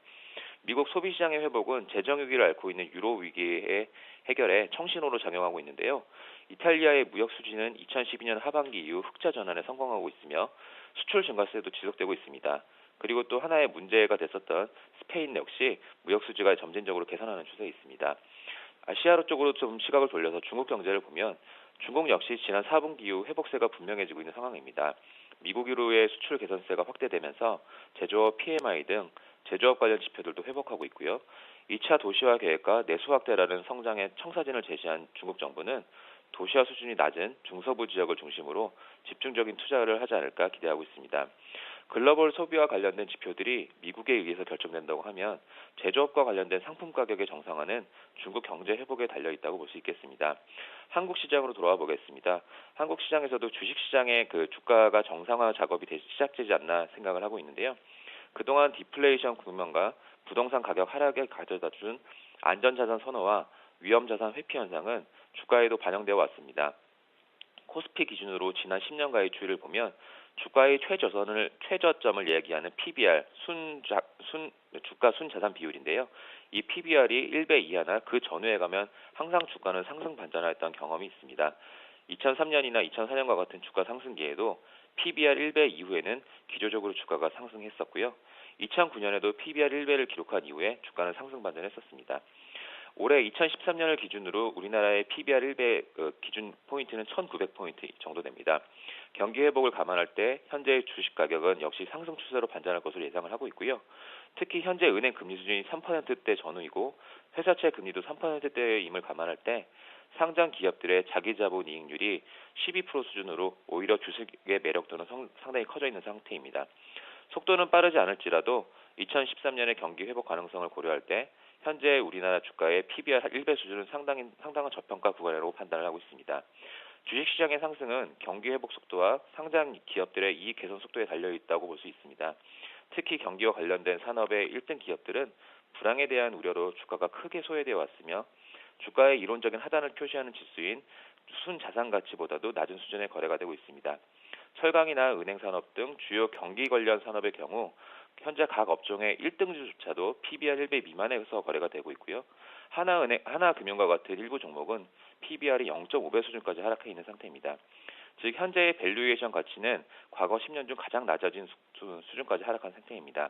미국 소비시장의 회복은 재정 위기를 앓고 있는 유로 위기의 해결에 청신호로 작용하고 있는데요. 이탈리아의 무역 수지는 2012년 하반기 이후 흑자 전환에 성공하고 있으며 수출 증가세도 지속되고 있습니다. 그리고 또 하나의 문제가 됐었던 스페인 역시 무역 수지가 점진적으로 개선하는 추세에 있습니다. 아시아 쪽으로 좀 시각을 돌려서 중국 경제를 보면 중국 역시 지난 4분기 이후 회복세가 분명해지고 있는 상황입니다. 미국으로의 수출 개선세가 확대되면서 제조업 PMI 등 제조업 관련 지표들도 회복하고 있고요. 2차 도시화 계획과 내수 확대라는 성장의 청사진을 제시한 중국 정부는 도시화 수준이 낮은 중서부 지역을 중심으로 집중적인 투자를 하지 않을까 기대하고 있습니다. 글로벌 소비와 관련된 지표들이 미국에 의해서 결정된다고 하면 제조업과 관련된 상품 가격의 정상화는 중국 경제 회복에 달려있다고 볼 수 있겠습니다. 한국 시장으로 돌아와 보겠습니다. 한국 시장에서도 주식 시장의 그 주가가 정상화 작업이 시작되지 않나 생각을 하고 있는데요. 그동안 디플레이션 국면과 부동산 가격 하락에 가져다준 안전자산 선호와 위험자산 회피 현상은 주가에도 반영되어 왔습니다. 코스피 기준으로 지난 10년가의 추이를 보면 주가의 최저점을 얘기하는 PBR, 주가 순자산 비율인데요. 이 PBR이 1배 이하나 그 전후에 가면 항상 주가는 상승 반전하였던 경험이 있습니다. 2003년이나 2004년과 같은 주가 상승기에도 PBR 1배 이후에는 기조적으로 주가가 상승했었고요. 2009년에도 PBR 1배를 기록한 이후에 주가는 상승 반전했었습니다. 올해 2013년을 기준으로 우리나라의 PBR 1배 기준 포인트는 1,900포인트 정도 됩니다. 경기 회복을 감안할 때 현재의 주식 가격은 역시 상승 추세로 반전할 것으로 예상을 하고 있고요. 특히 현재 은행 금리 수준이 3%대 전후이고 회사채 금리도 3%대임을 감안할 때 상장 기업들의 자기 자본 이익률이 12% 수준으로 오히려 주식의 매력도는 상당히 커져 있는 상태입니다. 속도는 빠르지 않을지라도 2013년의 경기 회복 가능성을 고려할 때 현재 우리나라 주가의 PBR 1배 수준은 상당한 저평가 구간이라고 판단을 하고 있습니다. 주식시장의 상승은 경기 회복 속도와 상장 기업들의 이익 개선 속도에 달려 있다고 볼 수 있습니다. 특히 경기와 관련된 산업의 1등 기업들은 불황에 대한 우려로 주가가 크게 소외되어 왔으며 주가의 이론적인 하단을 표시하는 지수인 순자산 가치보다도 낮은 수준의 거래가 되고 있습니다. 철강이나 은행산업 등 주요 경기 관련 산업의 경우 현재 각 업종의 1등주조차도 PBR 1배 미만에서 거래가 되고 있고요. 하나금융과 같은 일부 종목은 PBR이 0.5배 수준까지 하락해 있는 상태입니다. 즉 현재의 밸류에이션 가치는 과거 10년 중 가장 낮아진 수준까지 하락한 상태입니다.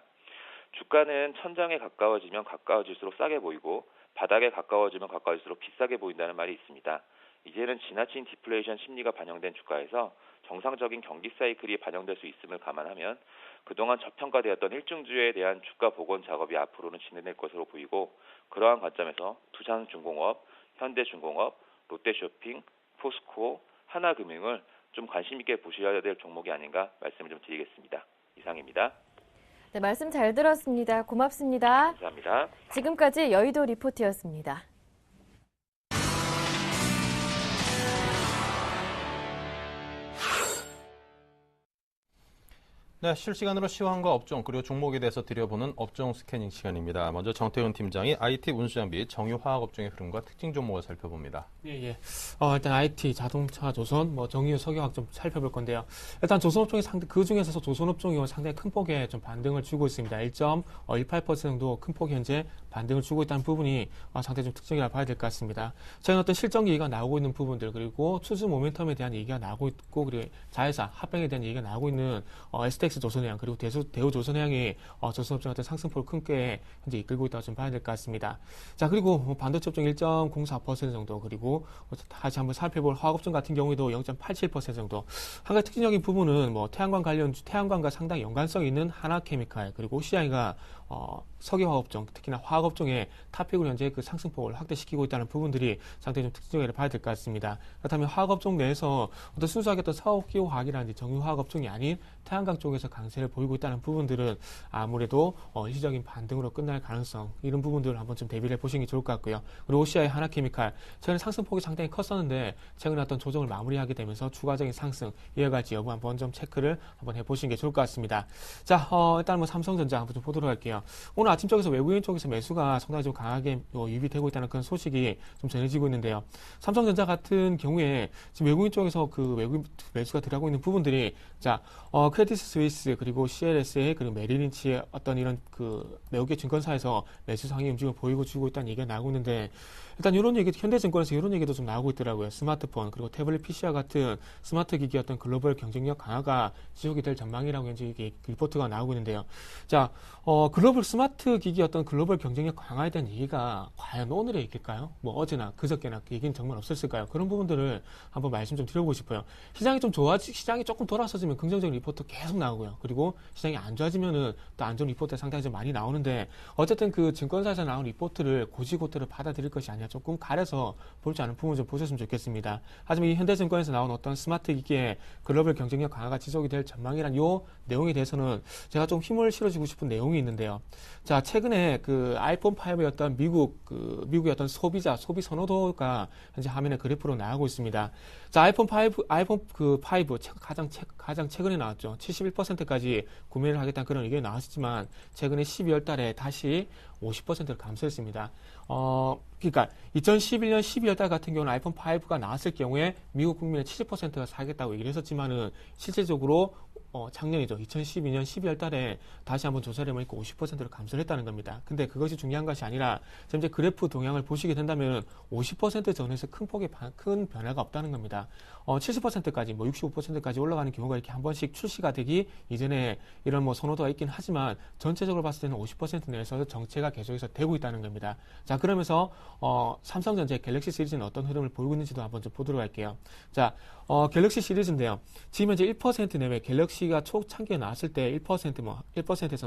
주가는 천장에 가까워지면 가까워질수록 싸게 보이고 바닥에 가까워지면 가까워질수록 비싸게 보인다는 말이 있습니다. 이제는 지나친 디플레이션 심리가 반영된 주가에서 정상적인 경기 사이클이 반영될 수 있음을 감안하면 그동안 저평가되었던 일중주에 대한 주가 복원 작업이 앞으로는 진행될 것으로 보이고 그러한 관점에서 두산중공업, 현대중공업, 롯데쇼핑, 포스코, 하나금융을 좀 관심 있게 보셔야 될 종목이 아닌가 말씀을 좀 드리겠습니다. 이상입니다. 네, 말씀 잘 들었습니다. 고맙습니다. 감사합니다. 지금까지 여의도 리포트였습니다. 네, 실시간으로 시황과 업종 그리고 종목에 대해서 들여보는 업종 스캐닝 시간입니다. 먼저 정태훈 팀장이 IT 운수장비 정유화학 업종의 흐름과 특징 종목을 살펴봅니다. 예. 일단 IT, 자동차, 조선, 정유, 석유화학 좀 살펴볼 건데요. 일단 조선업종이 그 중에서 조선업종이 상당히 큰 폭의 좀 반등을 주고 있습니다. 1.18% 정도 큰 폭 현재 반등을 주고 있다는 부분이 상당히 좀 특징이라 봐야 될 것 같습니다. 저희는 어떤 실적 얘기가 나오고 있는 부분들 그리고 투수 모멘텀에 대한 얘기가 나오고 있고 그리고 자회사 합병에 대한 얘기가 나오고 있는 STX 조선해양 그리고 대우 조선해양이 조선업종 어떤 상승폭을 크게 현재 이끌고 있다고 좀 봐야 될 것 같습니다. 자 그리고 반도체 업종 1.04% 정도 그리고 다시 한번 살펴볼 화학업종 같은 경우에도 0.87% 정도. 한 가지 특징적인 부분은 태양광과 상당히 연관성이 있는 하나케미칼 그리고 OCI가 석유화학업종 특히나 화학업종의 탑픽으로 현재 그 상승폭을 확대시키고 있다는 부분들이 상당히 좀 특징적이라 봐야 될 것 같습니다. 그렇다면 화학업종 내에서 어떤 순수하게 어떤 사업기호화학이라든지 정유화학업종이 아닌 태양광 쪽에서 강세를 보이고 있다는 부분들은 아무래도 일시적인 반등으로 끝날 가능성 이런 부분들을 한번 좀 대비를 해보시는 게 좋을 것 같고요. 그리고 OCI 하나케미칼 최근 상승폭이 상당히 컸었는데 최근에 어떤 조정을 마무리하게 되면서 추가적인 상승 이어갈지 여부 한번 좀 체크를 한번 해보시는 게 좋을 것 같습니다. 자 일단 삼성전자 한번 좀 보도록 할게요. 오늘 아침 쪽에서 외국인 쪽에서 매수가 상당히 좀 강하게 유입되고 있다는 그런 소식이 좀 전해지고 있는데요. 삼성전자 같은 경우에 지금 외국인 쪽에서 그 외국인 매수가 들어가고 있는 부분들이 크레디스 스위스 그리고 CLSA 그리고 메리린치의 어떤 이런 그 외국계 증권사에서 매수 상위 움직임을 보이고 주고 있다는 얘기가 나오고 있는데 일단 이런 얘기 현대증권에서 이런 얘기도 좀 나오고 있더라고요. 스마트폰 그리고 태블릿 PC와 같은 스마트 기기 어떤 글로벌 경쟁력 강화가 지속이 될 전망이라고 현재 이게 리포트가 나오고 있는데요. 자 글로벌 스마트 기기 어떤 글로벌 경쟁력 강화에 대한 얘기가 과연 오늘의 얘기일까요? 어제나 그저께나 그 얘기는 정말 없었을까요? 그런 부분들을 한번 말씀 좀 드려보고 싶어요. 시장이 좀 시장이 조금 돌아서지면 긍정적인 리포트 계속 나오고요. 그리고 시장이 안 좋아지면은 또 안 좋은 리포트가 상당히 좀 많이 나오는데 어쨌든 그 증권사에서 나온 리포트를 고지고대로 받아들일 것이 아니라 조금 가려서 볼지 않은 부분 좀 보셨으면 좋겠습니다. 하지만 이 현대증권에서 나온 어떤 스마트 기기의 글로벌 경쟁력 강화가 지속이 될 전망이란 요 내용에 대해서는 제가 좀 힘을 실어주고 싶은 내용이 있는데요. 자, 최근에 그 아이폰 5의 어떤 미국의 어떤 소비 선호도가 현재 화면에 그래프로 나오고 있습니다. 자, 아이폰 5 가장 최근에 나왔죠. 71%까지 구매를 하겠다는 그런 의견이 나왔지만 최근에 12월 달에 다시 50%를 감소했습니다. 그러니까 2011년 12월 달 같은 경우는 아이폰 5가 나왔을 경우에 미국 국민의 70%가 사겠다고 얘기를 했었지만은 실질적으로 작년이죠. 2012년 12월 달에 다시 한번 조사를 해보니까 50%로 감소를 했다는 겁니다. 근데 그것이 중요한 것이 아니라 지금 이제 그래프 동향을 보시게 된다면 50% 전에서 큰 변화가 없다는 겁니다. 70%까지, 65%까지 올라가는 경우가 이렇게 한 번씩 출시가 되기 이전에 이런 선호도가 있긴 하지만 전체적으로 봤을 때는 50% 내에서 정체가 계속해서 되고 있다는 겁니다. 자, 그러면서 삼성전자 갤럭시 시리즈는 어떤 흐름을 보이고 있는지도 한번 좀 보도록 할게요. 자, 갤럭시 시리즈인데요. 지금 현재 1% 내외 갤럭시가 초창기에 나왔을 때 1%에서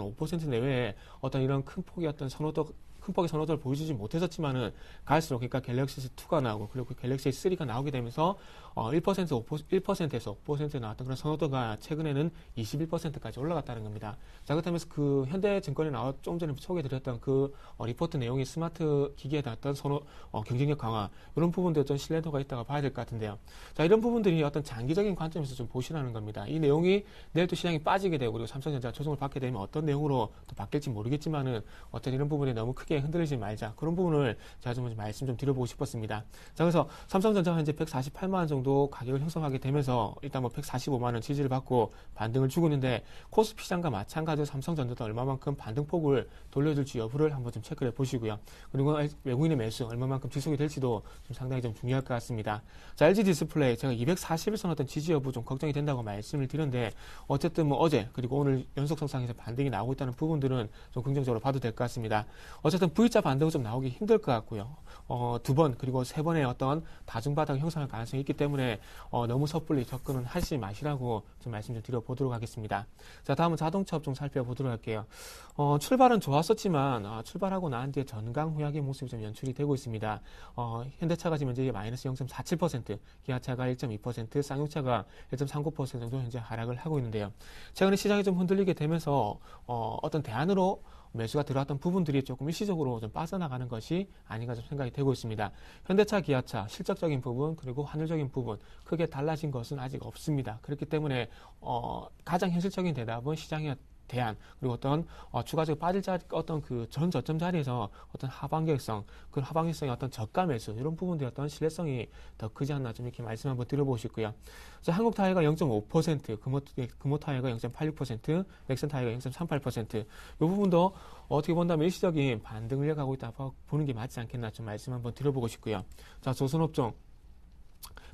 5% 내외의 어떤 이런 큰 폭의 선호도를 보여주지 못했었지만은 갈수록 그러니까 갤럭시 S2가 나오고 그리고 갤럭시 S3가 나오게 되면서 1%에서 5% 나왔던 그런 선호도가 최근에는 21%까지 올라갔다는 겁니다. 자, 그렇다면서 그 현대증권에 좀 전에 소개해드렸던 그 리포트 내용이 스마트 기기에 대한 어떤 경쟁력 강화 이런 부분도 좀 신뢰도가 있다고 봐야 될 것 같은데요. 자, 이런 부분들이 어떤 장기적인 관점에서 좀 보시라는 겁니다. 이 내용이 내일 또 시장이 빠지게 되고 그리고 삼성전자 조정을 받게 되면 어떤 내용으로 또 바뀔지 모르겠지만은 어떤 이런 부분이 너무 크게 흔들리지 말자. 그런 부분을 제가 좀 말씀 좀 드려보고 싶었습니다. 자, 그래서 삼성전자가 현재 148만 원 정도 가격을 형성하게 되면서 일단 145만 원 지지를 받고 반등을 주고 있는데 코스피 시장과 마찬가지로 삼성전자도 얼마만큼 반등폭을 돌려줄지 여부를 한번 좀 체크를 해보시고요. 그리고 외국인의 매수 얼마만큼 지속이 될지도 좀 상당히 좀 중요할 것 같습니다. 자, LG 디스플레이 제가 241선 어떤 지지 여부 좀 걱정이 된다고 말씀을 드렸는데 어쨌든 어제 그리고 오늘 연속 성장에서 반등이 나오고 있다는 부분들은 좀 긍정적으로 봐도 될 것 같습니다. 어쨌든 V자 반등은 좀 나오기 힘들 것 같고요. 2번 그리고 3번의 어떤 다중바닥 형성할 가능성이 있기 때문에 너무 섣불리 접근은 하지 마시라고 좀 말씀 좀 드려보도록 하겠습니다. 자, 다음은 자동차 업종 살펴보도록 할게요. 출발은 좋았었지만 출발하고 난 뒤에 전강 후약의 모습이 좀 연출이 되고 있습니다. 현대차가 지금 현재 마이너스 0.47%, 기아차가 1.2%, 쌍용차가 1.39% 정도 현재 하락을 하고 있는데요. 최근에 시장이 좀 흔들리게 되면서 어떤 대안으로 매수가 들어왔던 부분들이 조금 일시적으로 좀 빠져나가는 것이 아닌가 좀 생각이 되고 있습니다. 현대차, 기아차, 실적적인 부분 그리고 환율적인 부분 크게 달라진 것은 아직 없습니다. 그렇기 때문에 가장 현실적인 대답은 시장의 대안 그리고 어떤 추가적으로 빠질 어떤 그 전 저점 자리에서 어떤 하방격성 그 하방격성의 어떤 저가 매수 이런 부분들의 어떤 신뢰성이 더 크지 않나 좀 이렇게 말씀 한번 드려보시고요. 자, 한국타이어가 0.5%, 금호타이어가 0.86%, 넥센타이어가 0.38%. 이 부분도 어떻게 본다면 일시적인 반등을 이어가고 있다 보는 게 맞지 않겠나 좀 말씀 한번 드려보고 싶고요. 자, 조선업종.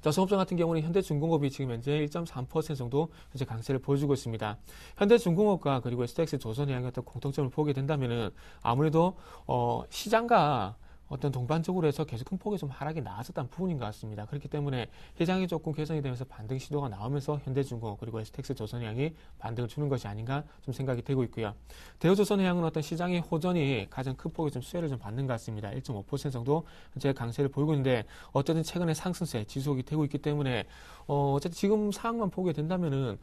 자, 조선업종 같은 경우는 현대중공업이 지금 현재 1.3% 정도 현재 강세를 보여주고 있습니다. 현대중공업과 그리고 STX 조선해양의 어떤 공통점을 보게 된다면은 아무래도 시장과 어떤 동반적으로 해서 계속 큰 폭의 좀 하락이 나왔었던 부분인 것 같습니다. 그렇기 때문에 시장이 조금 개선이 되면서 반등 시도가 나오면서 현대중공업 그리고 STX 조선해양이 반등을 주는 것이 아닌가 좀 생각이 되고 있고요. 대우조선해양은 어떤 시장의 호전이 가장 큰 폭의 좀 수혜를 좀 받는 것 같습니다. 1.5% 정도 현재 강세를 보이고 있는데 어쨌든 최근에 상승세 지속이 되고 있기 때문에 어쨌든 지금 상황만 보게 된다면은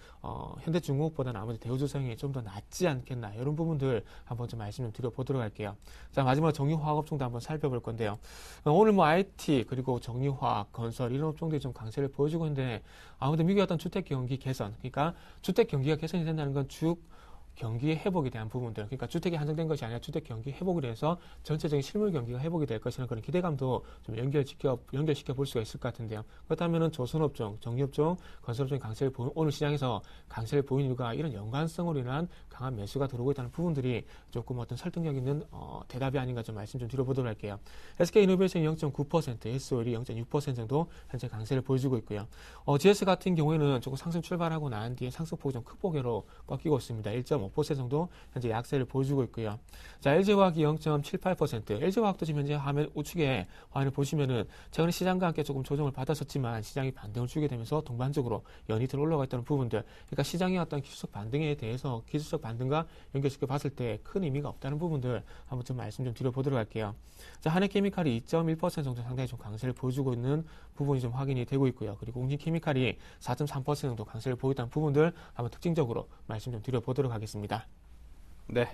현대중공업보다는 아무래도 대우조선해양이 좀 더 낫지 않겠나 이런 부분들 한번 좀 말씀 좀 드려보도록 할게요. 자, 마지막으로 정유화학업종도 한번 살펴볼 건데요. 오늘 IT 그리고 정유화학, 건설 이런 업종들이 좀 강세를 보여주고 있는데 아무래도 미국의 어떤 주택 경기 개선, 그러니까 주택 경기가 개선이 된다는 건 경기의 회복에 대한 부분들, 그러니까 주택이 한정된 것이 아니라 주택 경기 회복을 해서 전체적인 실물 경기가 회복이 될 것이라는 그런 기대감도 좀 연결시켜 볼 수가 있을 것 같은데요. 그렇다면은 조선업종, 정유업종, 건설업종의 오늘 시장에서 강세를 보이는 이유가 이런 연관성으로 인한 강한 매수가 들어오고 있다는 부분들이 조금 어떤 설득력 있는 대답이 아닌가 좀 말씀 좀 드려보도록 할게요. SK이노베이션이 0.9%, SOL이 0.6% 정도 현재 강세를 보여주고 있고요. GS 같은 경우에는 조금 상승 출발하고 난 뒤에 상승폭이 좀 큰 폭으로 꺾이고 있습니다. 1.5% 정도 현재 약세를 보여주고 있고요. 자, LG화학이 0.78%, LG화학도 지금 현재 화면 우측에 화면을 보시면은 최근에 시장과 함께 조금 조정을 받았었지만 시장이 반등을 주게 되면서 동반적으로 연이틀 올라가 있다는 부분들, 그러니까 시장의 어떤 기술적 반등에 대해서 기술적 반등과 연결시켜 봤을 때 큰 의미가 없다는 부분들 한번 좀 말씀 좀 드려보도록 할게요. 자, 한해케미칼이 2.1% 정도 상당히 좀 강세를 보여주고 있는 부분이 좀 확인이 되고 있고요. 그리고 웅진케미칼이 4.3% 정도 강세를 보였다는 부분들 한번 특징적으로 말씀 좀 드려보도록 하겠습니다. 네.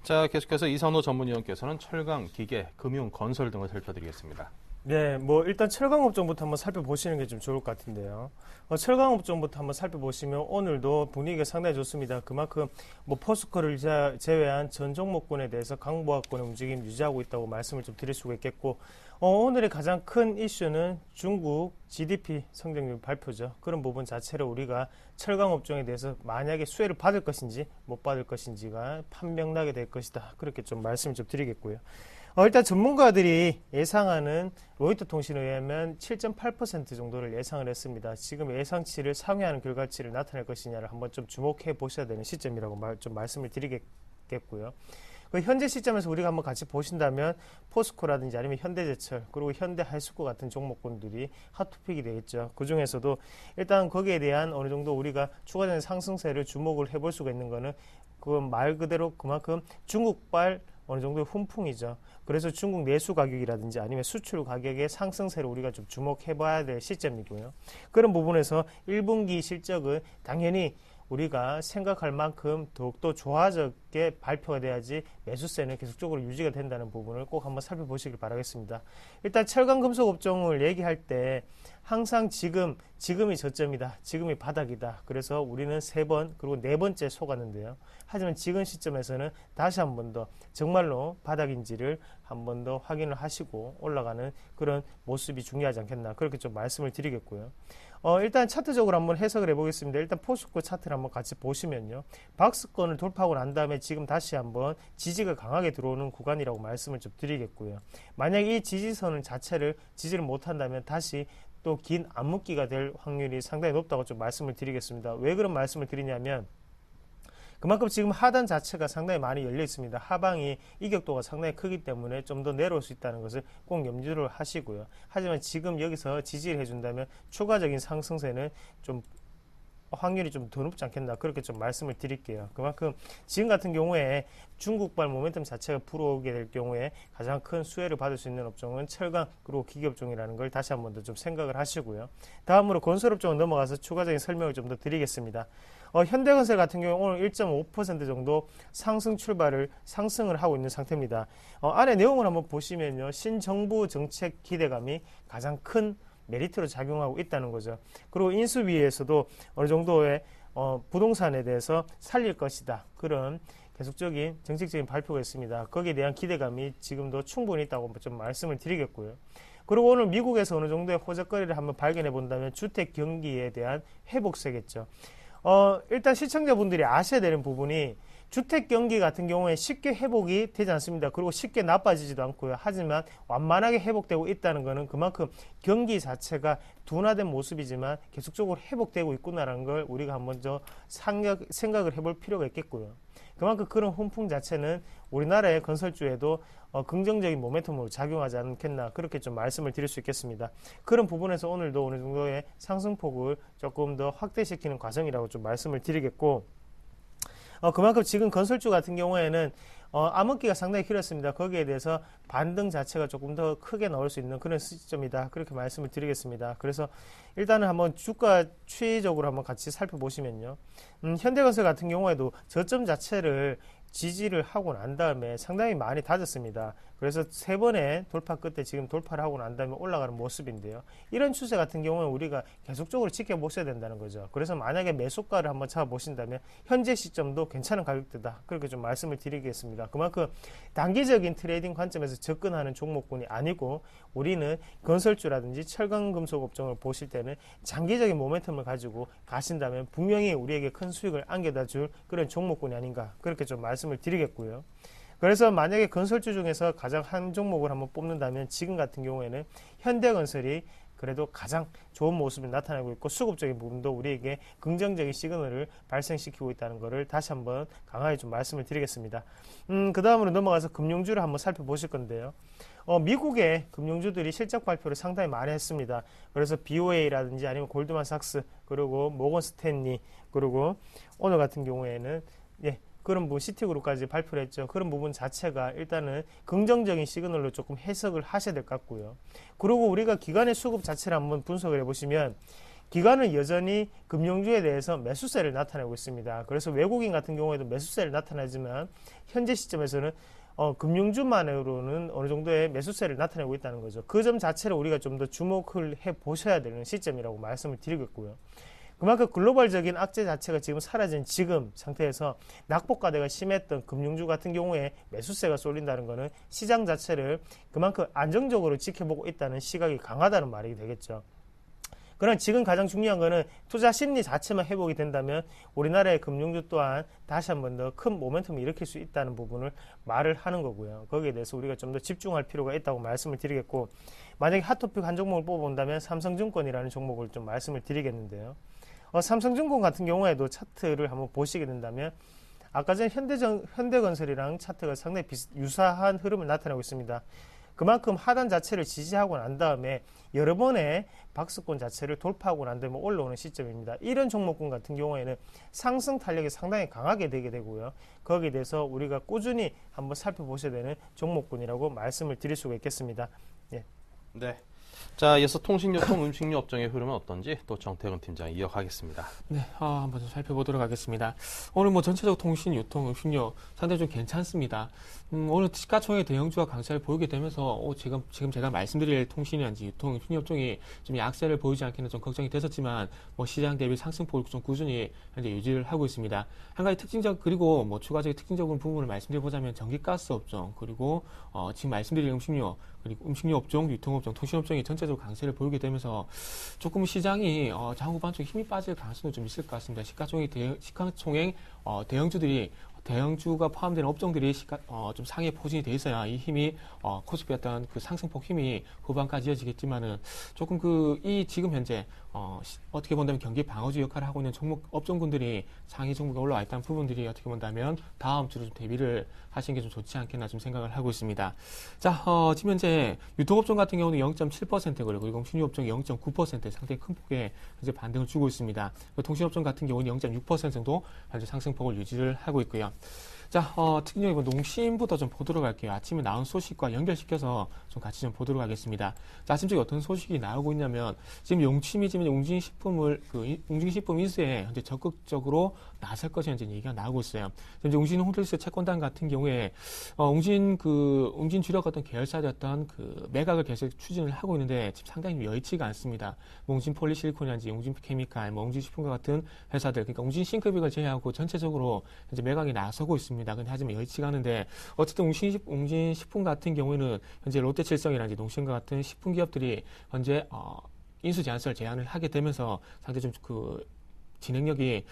자, 계속해서 이선호 전문위원께서는 철강, 기계, 금융, 건설 등을 살펴드리겠습니다. 네, 뭐 일단 철강업종부터 한번 살펴보시는 게 좀 좋을 것 같은데요. 철강업종부터 한번 살펴보시면 오늘도 분위기가 상당히 좋습니다. 그만큼 뭐 포스코를 제외한 전 종목군에 대해서 강보합권의 움직임 유지하고 있다고 말씀을 좀 드릴 수가 있겠고, 오늘의 가장 큰 이슈는 중국 GDP 성장률 발표죠. 그런 부분 자체를 우리가 철강업종에 대해서 만약에 수혜를 받을 것인지 못 받을 것인지가 판명나게 될 것이다. 그렇게 좀 말씀을 좀 드리겠고요. 일단 전문가들이 예상하는 로이터 통신에 의하면 7.8% 정도를 예상을 했습니다. 지금 예상치를 상회하는 결과치를 나타낼 것이냐를 한번 좀 주목해 보셔야 되는 시점이라고 좀 말씀을 드리겠고요. 현재 시점에서 우리가 한번 같이 보신다면 포스코라든지 아니면 현대제철 그리고 현대하이스코 같은 종목군들이 핫토픽이 되겠죠. 그 중에서도 일단 거기에 대한 어느 정도 우리가 추가적인 상승세를 주목을 해볼 수가 있는 거는 그 말 그대로 그만큼 중국발 어느 정도의 훈풍이죠. 그래서 중국 내수 가격이라든지 아니면 수출 가격의 상승세를 우리가 좀 주목해봐야 될 시점이고요. 그런 부분에서 1분기 실적은 당연히 우리가 생각할 만큼 더욱더 조화적게 발표가 돼야지 매수세는 계속적으로 유지가 된다는 부분을 꼭 한번 살펴보시길 바라겠습니다. 일단 철강금속 업종을 얘기할 때 항상 지금이 저점이다. 지금이 바닥이다. 그래서 우리는 3번 그리고 4번째 속았는데요. 하지만 지금 시점에서는 다시 한 번 더 정말로 바닥인지를 한 번 더 확인을 하시고 올라가는 그런 모습이 중요하지 않겠나 그렇게 좀 말씀을 드리겠고요. 일단 차트적으로 한번 해석을 해보겠습니다. 일단 포스코 차트를 한번 같이 보시면요. 박스권을 돌파하고 난 다음에 지금 다시 한번 지지가 강하게 들어오는 구간이라고 말씀을 좀 드리겠고요. 만약 이 지지선 자체를 지지를 못한다면 다시 또 긴 암묵기가 될 확률이 상당히 높다고 좀 말씀을 드리겠습니다. 왜 그런 말씀을 드리냐면 그만큼 지금 하단 자체가 상당히 많이 열려 있습니다. 하방이 이격도가 상당히 크기 때문에 좀 더 내려올 수 있다는 것을 꼭 염두를 하시고요. 하지만 지금 여기서 지지를 해준다면 추가적인 상승세는 좀 확률이 좀 더 높지 않겠나 그렇게 좀 말씀을 드릴게요. 그만큼 지금 같은 경우에 중국발 모멘텀 자체가 불어오게 될 경우에 가장 큰 수혜를 받을 수 있는 업종은 철강 그리고 기계업종이라는 걸 다시 한 번 더 좀 생각을 하시고요. 다음으로 건설업종을 넘어가서 추가적인 설명을 좀 더 드리겠습니다. 현대건설 같은 경우 오늘 1.5% 정도 상승을 하고 있는 상태입니다. 안에 내용을 한번 보시면요. 신정부 정책 기대감이 가장 큰 메리트로 작용하고 있다는 거죠. 그리고 인수위에서도 어느 정도의 부동산에 대해서 살릴 것이다. 그런 계속적인 정책적인 발표가 있습니다. 거기에 대한 기대감이 지금도 충분히 있다고 좀 말씀을 드리겠고요. 그리고 오늘 미국에서 어느 정도의 호적거리를 한번 발견해 본다면 주택 경기에 대한 회복세겠죠. 일단 시청자분들이 아셔야 되는 부분이 주택 경기 같은 경우에 쉽게 회복이 되지 않습니다. 그리고 쉽게 나빠지지도 않고요. 하지만 완만하게 회복되고 있다는 것은 그만큼 경기 자체가 둔화된 모습이지만 계속적으로 회복되고 있구나라는 걸 우리가 한번 더 생각을 해볼 필요가 있겠고요. 그만큼 그런 훈풍 자체는 우리나라의 건설주에도 긍정적인 모멘텀으로 작용하지 않겠나 그렇게 좀 말씀을 드릴 수 있겠습니다. 그런 부분에서 오늘도 어느 정도의 상승폭을 조금 더 확대시키는 과정이라고 좀 말씀을 드리겠고 그만큼 지금 건설주 같은 경우에는 암흑기가 상당히 길었습니다. 거기에 대해서 반등 자체가 조금 더 크게 나올 수 있는 그런 시점이다. 그렇게 말씀을 드리겠습니다. 그래서 일단은 한번 주가 추이적으로 한번 같이 살펴보시면요. 현대건설 같은 경우에도 저점 자체를 지지를 하고 난 다음에 상당히 많이 다졌습니다. 그래서 3번의 돌파 끝에 지금 돌파를 하고 난 다음에 올라가는 모습인데요. 이런 추세 같은 경우는 우리가 계속적으로 지켜보셔야 된다는 거죠. 그래서 만약에 매수가를 한번 잡아보신다면 현재 시점도 괜찮은 가격대다. 그렇게 좀 말씀을 드리겠습니다. 그만큼 단기적인 트레이딩 관점에서 접근하는 종목군이 아니고 우리는 건설주라든지 철강금속 업종을 보실 때는 장기적인 모멘텀을 가지고 가신다면 분명히 우리에게 큰 수익을 안겨다 줄 그런 종목군이 아닌가 그렇게 좀 말씀을 드리겠고요. 그래서 만약에 건설주 중에서 가장 한 종목을 한번 뽑는다면 지금 같은 경우에는 현대건설이 그래도 가장 좋은 모습을 나타내고 있고 수급적인 부분도 우리에게 긍정적인 시그널을 발생시키고 있다는 것을 다시 한번 강하게 좀 말씀을 드리겠습니다. 그 다음으로 넘어가서 금융주를 한번 살펴보실 건데요. 미국의 금융주들이 실적 발표를 상당히 많이 했습니다. 그래서 BOA라든지 아니면 골드만삭스 그리고 모건 스탠리 그리고 오늘 같은 경우에는 그런 부분 시티그룹까지 발표를 했죠. 그런 부분 자체가 일단은 긍정적인 시그널로 조금 해석을 하셔야 될 것 같고요. 그리고 우리가 기관의 수급 자체를 한번 분석을 해보시면 기관은 여전히 금융주에 대해서 매수세를 나타내고 있습니다. 그래서 외국인 같은 경우에도 매수세를 나타내지만 현재 시점에서는 금융주만으로는 어느 정도의 매수세를 나타내고 있다는 거죠. 그 점 자체를 우리가 좀 더 주목을 해 보셔야 되는 시점이라고 말씀을 드리겠고요. 그만큼 글로벌적인 악재 자체가 지금 사라진 지금 상태에서 낙폭과대가 심했던 금융주 같은 경우에 매수세가 쏠린다는 것은 시장 자체를 그만큼 안정적으로 지켜보고 있다는 시각이 강하다는 말이 되겠죠. 그러나 지금 가장 중요한 것은 투자 심리 자체만 회복이 된다면 우리나라의 금융주 또한 다시 한 번 더 큰 모멘텀을 일으킬 수 있다는 부분을 말을 하는 거고요. 거기에 대해서 우리가 좀 더 집중할 필요가 있다고 말씀을 드리겠고, 만약에 핫토픽 한 종목을 뽑아본다면 삼성증권이라는 종목을 좀 말씀을 드리겠는데요. 삼성증권 같은 경우에도 차트를 한번 보시게 된다면 아까 전 현대건설이랑 차트가 상당히 유사한 흐름을 나타내고 있습니다. 그만큼 하단 자체를 지지하고 난 다음에 여러 번의 박스권 자체를 돌파하고 난 다음에 올라오는 시점입니다. 이런 종목군 같은 경우에는 상승 탄력이 상당히 강하게 되게 되고요. 거기에 대해서 우리가 꾸준히 한번 살펴보셔야 되는 종목군이라고 말씀을 드릴 수가 있겠습니다. 예. 네. 자, 이어서 통신유통, 음식료 업종의 흐름은 어떤지 또 정태근 팀장 이어가겠습니다. 네, 한번 좀 살펴보도록 하겠습니다. 오늘 뭐 전체적으로 통신, 유통, 음식료 상당히 좀 괜찮습니다. 오늘 시가총액 대형주가 강세를 보이게 되면서 지금 제가 말씀드릴 통신이란지 유통, 음식료 업종이 좀 약세를 보이지 않기는 좀 걱정이 됐었지만 뭐 시장 대비 상승폭을 좀 꾸준히 현재 유지를 하고 있습니다. 한 가지 그리고 뭐 추가적인 특징적인 부분을 말씀드려보자면 전기가스 업종, 그리고 지금 말씀드린 음식료, 그리고 음식료 업종, 유통업종, 통신업종이 전체적으로 강세를 보이게 되면서 조금 시장이 장후반 쪽에 힘이 빠질 가능성도 좀 있을 것 같습니다. 시가총액 대형주가 포함되는 업종들이 좀 상위에 포진이 돼 있어야 이 힘이 코스피 어떤 그 상승폭 힘이 후반까지 이어지겠지만은 조금 지금 현재 어떻게 본다면 경기 방어주 역할을 하고 있는 업종군들이 상위 종목에 올라와 있다는 부분들이 어떻게 본다면 다음 주로 좀 대비를 하시는 게 좀 좋지 않겠나 좀 생각을 하고 있습니다. 자, 지금 현재 유통업종 같은 경우는 0.7% 그리고 음식료업종이 0.9% 상당히 큰 폭의 현재 반등을 주고 있습니다. 통신업종 같은 경우는 0.6% 정도 현재 상승폭을 유지를 하고 있고요. 자, 특징적인 농심부터 좀 보도록 할게요. 아침에 나온 소식과 연결시켜서 좀 같이 좀 보도록 하겠습니다. 자, 아침쪽에 어떤 소식이 나오고 있냐면, 지금 용심이 지금 웅진식품 인수에 현재 적극적으로 나설 것이 현재 얘기가 나오고 있어요. 현재 웅진 홀더스 채권단 같은 경우에, 웅진 주력 어떤 계열사였던 매각을 계속 추진을 하고 있는데, 지금 상당히 여의치가 않습니다. 웅진 폴리실리콘이란지, 웅진 케미칼, 웅진 식품과 같은 회사들, 그러니까 웅진 싱크빅을 제외하고 전체적으로 현재 매각이 나서고 있습니다. 근데 하지만 여의치가 않은데 어쨌든 웅진 식품 같은 경우에는 현재 롯데칠성이라든지 농심과 같은 식품 기업들이 현재 인수 제한설 제한을 하게 되면서 상당히 좀 진행력이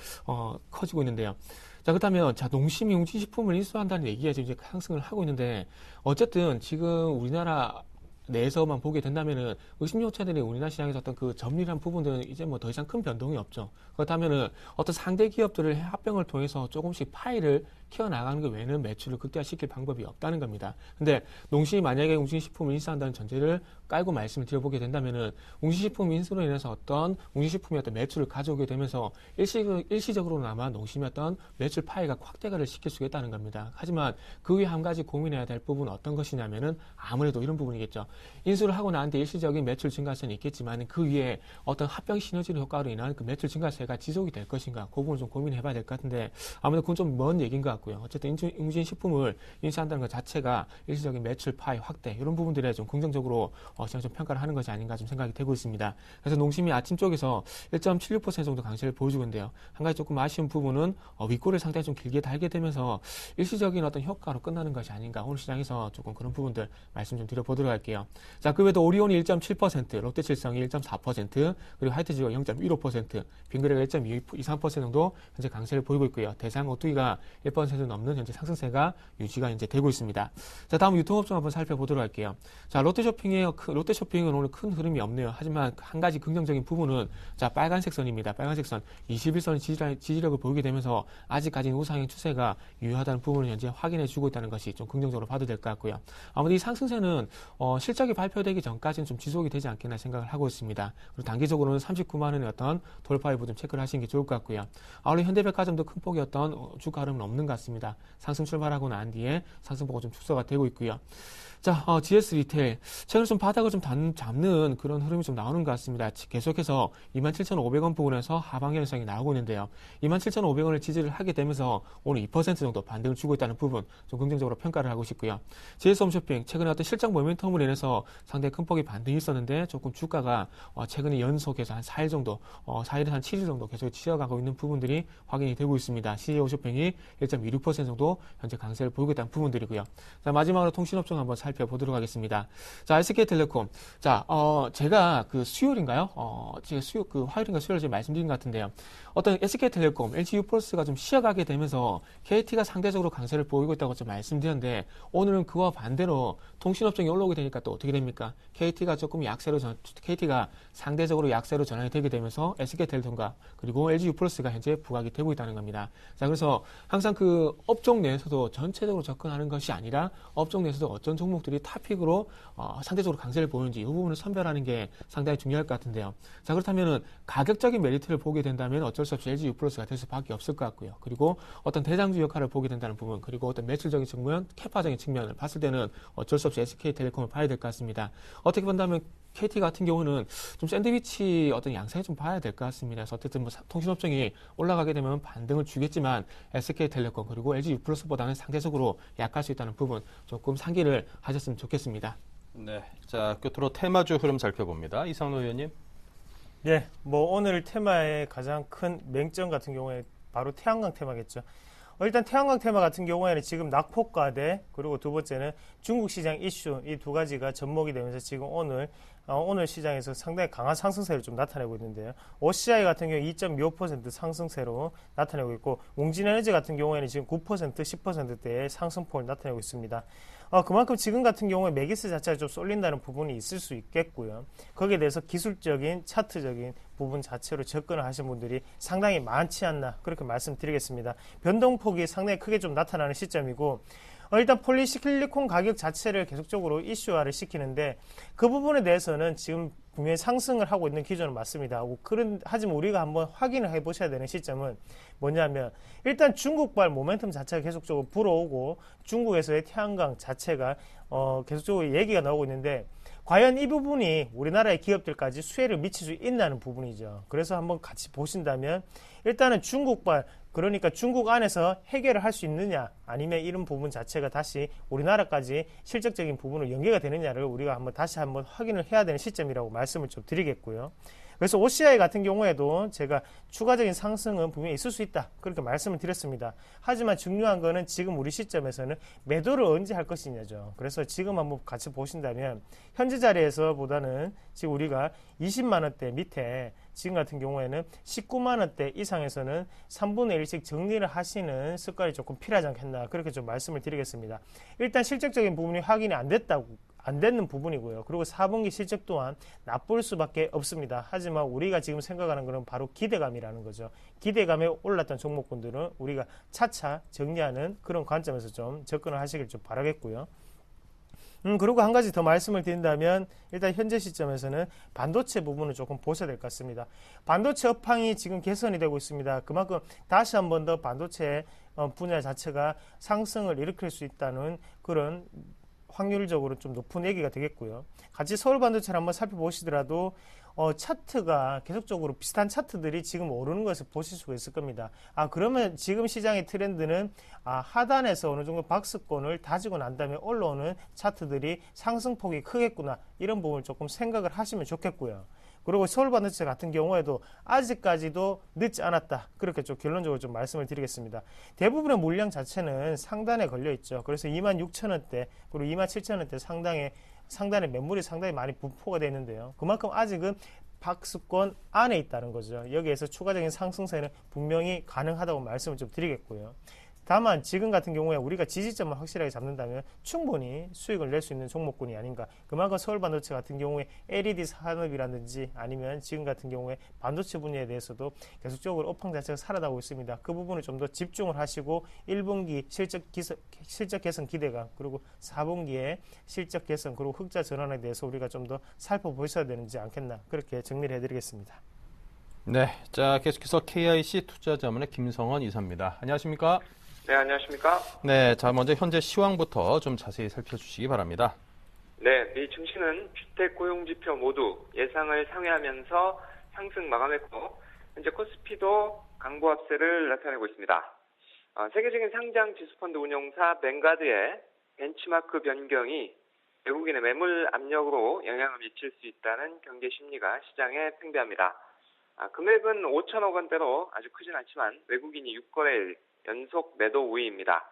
커지고 있는데요. 자, 그렇다면 농심이 웅진 식품을 인수한다는 얘기가 지금 이제 상승을 하고 있는데 어쨌든 지금 우리나라 내에서만 보게 된다면은 의심료차들이 우리나라 시장에서 어떤 점유율한 부분들은 이제 뭐 더 이상 큰 변동이 없죠. 그렇다면은 어떤 상대 기업들을 합병을 통해서 조금씩 파이를 키워나가는 것 외에는 매출을 극대화시킬 방법이 없다는 겁니다. 근데 농심이 만약에 웅진식품을 인수한다는 전제를 깔고 말씀을 드려보게 된다면은 웅진식품 인수로 인해서 어떤 웅진식품의 어떤 매출을 가져오게 되면서 일시적으로나마 농심의 어떤 매출 파이가 확대가를 시킬 수 있다는 겁니다. 하지만 그 위에 한 가지 고민해야 될 부분은 어떤 것이냐면은 아무래도 이런 부분이겠죠. 인수를 하고 나한테 일시적인 매출 증가세는 있겠지만 그 위에 어떤 합병 시너지 효과로 인한 그 매출 증가세가 지속이 될 것인가, 그 부분을 좀 고민해봐야 될 것 같은데 아무래도 그건 좀 먼 얘기인 것 같고요. 어쨌든 웅진식품을 인수한다는 것 자체가 일시적인 매출 파이 확대 이런 부분들에 좀 긍정적으로 시장 좀 평가를 하는 것이 아닌가 좀 생각이 되고 있습니다. 그래서 농심이 아침 쪽에서 1.76% 정도 강세를 보여주고 있는데요. 한 가지 조금 아쉬운 부분은 윗골을 상당히 좀 길게 달게 되면서 일시적인 어떤 효과로 끝나는 것이 아닌가, 오늘 시장에서 조금 그런 부분들 말씀 좀 드려보도록 할게요. 자, 그 외에도 오리온이 1.7%, 롯데칠성이 1.4%, 그리고 하이트지가 0.15%, 빙그레가 1.23% 정도 현재 강세를 보이고 있고요. 대상 오뚜기가 1% 넘는 현재 상승세가 유지가 이제 되고 있습니다. 자, 다음 유통업종 한번 살펴보도록 할게요. 자, 롯데쇼핑은 오늘 큰 흐름이 없네요. 하지만 한 가지 긍정적인 부분은 자, 빨간색 선입니다. 빨간색 선 21선의 지지력을 보이게 되면서 아직까지는 우상향 추세가 유효하다는 부분을 현재 확인해 주고 있다는 것이 좀 긍정적으로 봐도 될 것 같고요. 아무튼 이 상승세는 실적이 발표되기 전까지는 좀 지속이 되지 않겠나 생각을 하고 있습니다. 그리고 단기적으로는 39만 원의 어떤 돌파 여부 좀 체크를 하시는 게 좋을 것 같고요. 원래 현대백화점도 큰 폭의 어떤 주가 흐름은 없는 것 같습니다. 상승 출발하고 난 뒤에 상승폭은 좀 축소가 되고 있고요. 자, GS 리테일. 최근에 좀 바닥을 좀 잡는 그런 흐름이 좀 나오는 것 같습니다. 계속해서 27,500원 부근에서 하방 현상이 나오고 있는데요. 27,500원을 지지를 하게 되면서 오늘 2% 정도 반등을 주고 있다는 부분 좀 긍정적으로 평가를 하고 싶고요. GS 홈쇼핑. 최근에 어떤 실적 모멘텀으로 인해서 상당히 큰 폭의 반등이 있었는데 조금 주가가 최근에 연속해서 한 4일 정도, 4일에서 한 7일 정도 계속 치어가고 있는 부분들이 확인이 되고 있습니다. CJ 홈쇼핑이 1.26% 정도 현재 강세를 보이고 있다는 부분들이고요. 자, 마지막으로 통신업종 한번 살펴보도록 하겠습니다. 자, SK텔레콤. 자, 제가 그 수요일인가요? 제가 화요일인가 수요일 제가 말씀드린 것 같은데요. 어떤 SK텔레콤, LG유플러스가 좀 쉬어가게 되면서 KT가 상대적으로 강세를 보이고 있다고 좀 말씀드렸는데 오늘은 그와 반대로 통신업종이 올라오게 되니까 또 어떻게 됩니까? KT가 상대적으로 약세로 전환이 되게 되면서 SK텔레콤과 그리고 LG유플러스가 현재 부각이 되고 있다는 겁니다. 자, 그래서 항상 그 업종 내에서도 전체적으로 접근하는 것이 아니라 업종 내에서도 어떤 종목들이 탑픽으로 상대적으로 강세를 보이는지 이 부분을 선별하는 게 상당히 중요할 것 같은데요. 자, 그렇다면은 가격적인 메리트를 보게 된다면 어쩔 수 없이 LG유플러스가 될 수밖에 없을 것 같고요. 그리고 어떤 대장주 역할을 보게 된다는 부분, 그리고 어떤 매출적인 측면, 캐파적인 측면을 봤을 때는 어쩔 수 없이 SK텔레콤을 봐야 될 것 같습니다. 어떻게 본다면 KT 같은 경우는 좀 샌드위치 어떤 양상을 좀 봐야 될 것 같습니다. 그래서 어쨌든 뭐 통신업종이 올라가게 되면 반등을 주겠지만 SK텔레콤 그리고 LG유플러스보다는 상대적으로 약할 수 있다는 부분 조금 상기를 하셨으면 좋겠습니다. 네, 자 끝으로 테마주 흐름 살펴봅니다. 이상노 의원님. 네, 뭐 오늘 테마의 가장 큰 맹점 같은 경우에 바로 태양광 테마겠죠. 일단 태양광 테마 같은 경우에는 지금 낙폭과대 그리고 두 번째는 중국 시장 이슈 이 두 가지가 접목이 되면서 지금 오늘 시장에서 상당히 강한 상승세를 좀 나타내고 있는데요. OCI 같은 경우 2.25% 상승세로 나타내고 있고 웅진에너지 같은 경우에는 지금 9%, 10%대의 상승폭을 나타내고 있습니다. 그만큼 지금 같은 경우에 매기스 자체가 좀 쏠린다는 부분이 있을 수 있겠고요. 거기에 대해서 기술적인 차트적인 부분 자체로 접근을 하신 분들이 상당히 많지 않나 그렇게 말씀드리겠습니다. 변동폭이 상당히 크게 좀 나타나는 시점이고 일단 폴리시킬리콘 가격 자체를 계속적으로 이슈화를 시키는데 그 부분에 대해서는 지금 분명히 상승을 하고 있는 기조는 맞습니다. 하지만 우리가 한번 확인을 해보셔야 되는 시점은 뭐냐면 일단 중국발 모멘텀 자체가 계속적으로 불어오고 중국에서의 태양광 자체가 계속적으로 얘기가 나오고 있는데 과연 이 부분이 우리나라의 기업들까지 수혜를 미칠 수 있나는 부분이죠. 그래서 한번 같이 보신다면 일단은 중국발 그러니까 중국 안에서 해결을 할 수 있느냐 아니면 이런 부분 자체가 다시 우리나라까지 실적적인 부분으로 연계가 되느냐를 우리가 다시 한번 확인을 해야 되는 시점이라고 말씀을 좀 드리겠고요. 그래서 OCI 같은 경우에도 제가 추가적인 상승은 분명히 있을 수 있다 그렇게 말씀을 드렸습니다. 하지만 중요한 거는 지금 우리 시점에서는 매도를 언제 할 것이냐죠. 그래서 지금 한번 같이 보신다면 현재 자리에서 보다는 지금 우리가 20만원대 밑에 지금 같은 경우에는 19만원대 이상에서는 3분의 1씩 정리를 하시는 습관이 조금 필요하지 않겠나 그렇게 좀 말씀을 드리겠습니다. 일단 실적적인 부분이 확인이 안 되는 부분이고요. 그리고 4분기 실적 또한 나쁠 수밖에 없습니다. 하지만 우리가 지금 생각하는 것은 바로 기대감이라는 거죠. 기대감에 올랐던 종목군들은 우리가 차차 정리하는 그런 관점에서 좀 접근을 하시길 좀 바라겠고요. 그리고 한 가지 더 말씀을 드린다면 일단 현재 시점에서는 반도체 부분을 조금 보셔야 될 것 같습니다. 반도체 업황이 지금 개선이 되고 있습니다. 그만큼 다시 한 번 더 반도체 분야 자체가 상승을 일으킬 수 있다는 그런 확률적으로 좀 높은 얘기가 되겠고요. 같이 서울반도체를 한번 살펴보시더라도 차트가 계속적으로 비슷한 차트들이 지금 오르는 것을 보실 수가 있을 겁니다. 그러면 지금 시장의 트렌드는 하단에서 어느 정도 박스권을 다지고 난 다음에 올라오는 차트들이 상승폭이 크겠구나 이런 부분을 조금 생각을 하시면 좋겠고요. 그리고 서울반도체 같은 경우에도 아직까지도 늦지 않았다. 그렇게 좀 결론적으로 좀 말씀을 드리겠습니다. 대부분의 물량 자체는 상단에 걸려 있죠. 그래서 26,000원대 그리고 27,000원대 상단에 매물이 상당히 많이 분포가 되어 있는데요. 그만큼 아직은 박스권 안에 있다는 거죠. 여기에서 추가적인 상승세는 분명히 가능하다고 말씀을 좀 드리겠고요. 다만 지금 같은 경우에 우리가 지지점을 확실하게 잡는다면 충분히 수익을 낼 수 있는 종목군이 아닌가. 그만큼 서울반도체 같은 경우에 LED 산업이라든지 아니면 지금 같은 경우에 반도체 분야에 대해서도 계속적으로 업황 자체가 살아나고 있습니다. 그 부분을 좀 더 집중을 하시고 1분기 실적 개선 기대감, 그리고 4분기에 실적 개선, 그리고 흑자 전환에 대해서 우리가 좀 더 살펴보셔야 되지 않겠나, 그렇게 정리를 해드리겠습니다. 네, 자 계속해서 KIC 투자자문의 김성원 이사입니다. 안녕하십니까? 네, 안녕하십니까? 네, 자 먼저 현재 시황부터 좀 자세히 살펴주시기 바랍니다. 네, 미 증시는 주택 고용 지표 모두 예상을 상회하면서 상승 마감했고, 현재 코스피도 강보합세를 나타내고 있습니다. 세계적인 상장 지수펀드 운용사 뱅가드의 벤치마크 변경이 외국인의 매물 압력으로 영향을 미칠 수 있다는 경계 심리가 시장에 팽배합니다. 금액은 5천억 원대로 아주 크진 않지만 외국인이 6거래일 연속 매도 우위입니다.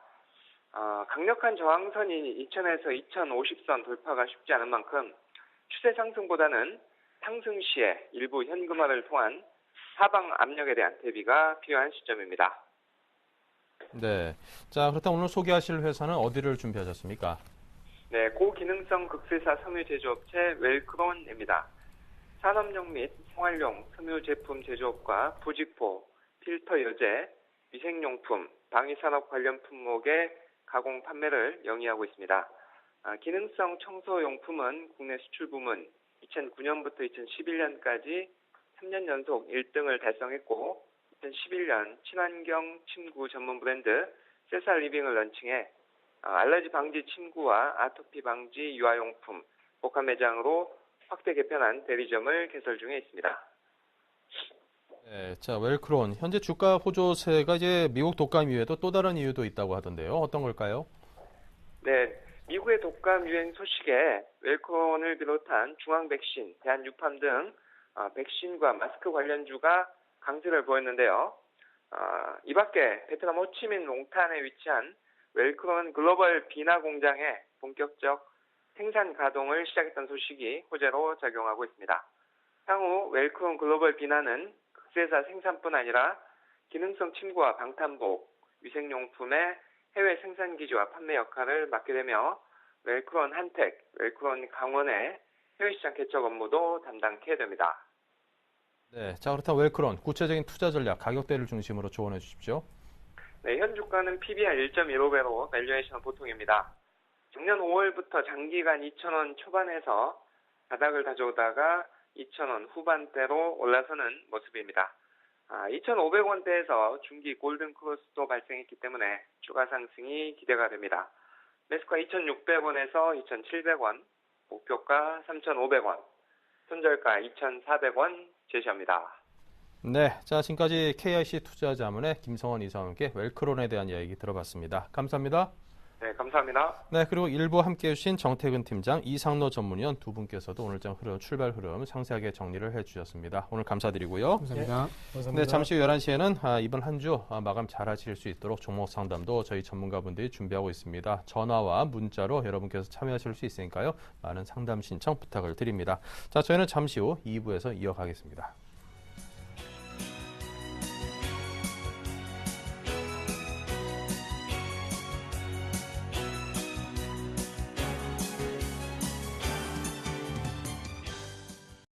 강력한 저항선인 2000에서 2050선 돌파가 쉽지 않은 만큼 추세 상승보다는 상승 시에 일부 현금화를 통한 하방 압력에 대한 대비가 필요한 시점입니다. 네, 자 그렇다면 오늘 소개하실 회사는 어디를 준비하셨습니까? 네, 고기능성 극세사 섬유 제조업체 웰크론입니다. 산업용 및 생활용 섬유 제품 제조업과 부직포, 필터 여제, 위생용품, 방위산업 관련 품목의 가공 판매를 영위하고 있습니다. 기능성 청소용품은 국내 수출 부문 2009년부터 2011년까지 3년 연속 1등을 달성했고 2011년 친환경 침구 전문 브랜드 세사 리빙을 런칭해 알러지 방지 침구와 아토피 방지 유아용품, 복합 매장으로 확대 개편한 대리점을 개설 중에 있습니다. 네, 자 웰크론 현재 주가 호조세가 이제 미국 독감 이외에도 또 다른 이유도 있다고 하던데요. 어떤 걸까요? 네, 미국의 독감 유행 소식에 웰크론을 비롯한 중앙 백신, 대한유팜 등 백신과 마스크 관련주가 강세를 보였는데요. 이 밖에 베트남 호치민 롱탄에 위치한 웰크론 글로벌 비나 공장에 본격적 생산 가동을 시작했던 소식이 호재로 작용하고 있습니다. 향후 웰크론 글로벌 비나는 극세사 생산뿐 아니라 기능성 침구와 방탄복, 위생용품의 해외 생산 기지와 판매 역할을 맡게 되며 웰크론 한택, 웰크론 강원의 해외 시장 개척 업무도 담당케 됩니다. 네, 자 그렇다면 웰크론 구체적인 투자 전략, 가격대를 중심으로 조언해 주십시오. 네, 현 주가는 PBR 1.15배로 밸류에이션 보통입니다. 작년 5월부터 장기간 2,000원 초반에서 바닥을 다져오다가 2,000원 후반대로 올라서는 모습입니다. 2,500원대에서 중기 골든 크로스도 발생했기 때문에 추가 상승이 기대가 됩니다. 매수가 2,600원에서 2,700원, 목표가 3,500원, 손절가 2,400원 제시합니다. 네, 자 지금까지 KIC 투자자문의 김성원 이사와 함께 웰크론에 대한 이야기 들어봤습니다. 감사합니다. 네, 감사합니다. 네, 그리고 일부 함께해 주신 정태근 팀장, 이상로 전문위원 두 분께서도 오늘장 출발 흐름 상세하게 정리를 해주셨습니다. 오늘 감사드리고요. 감사합니다. 네, 잠시 후 11시에는 이번 한 주 마감 잘 하실 수 있도록 종목 상담도 저희 전문가분들이 준비하고 있습니다. 전화와 문자로 여러분께서 참여하실 수 있으니까요. 많은 상담 신청 부탁을 드립니다. 자, 저희는 잠시 후 2부에서 이어가겠습니다.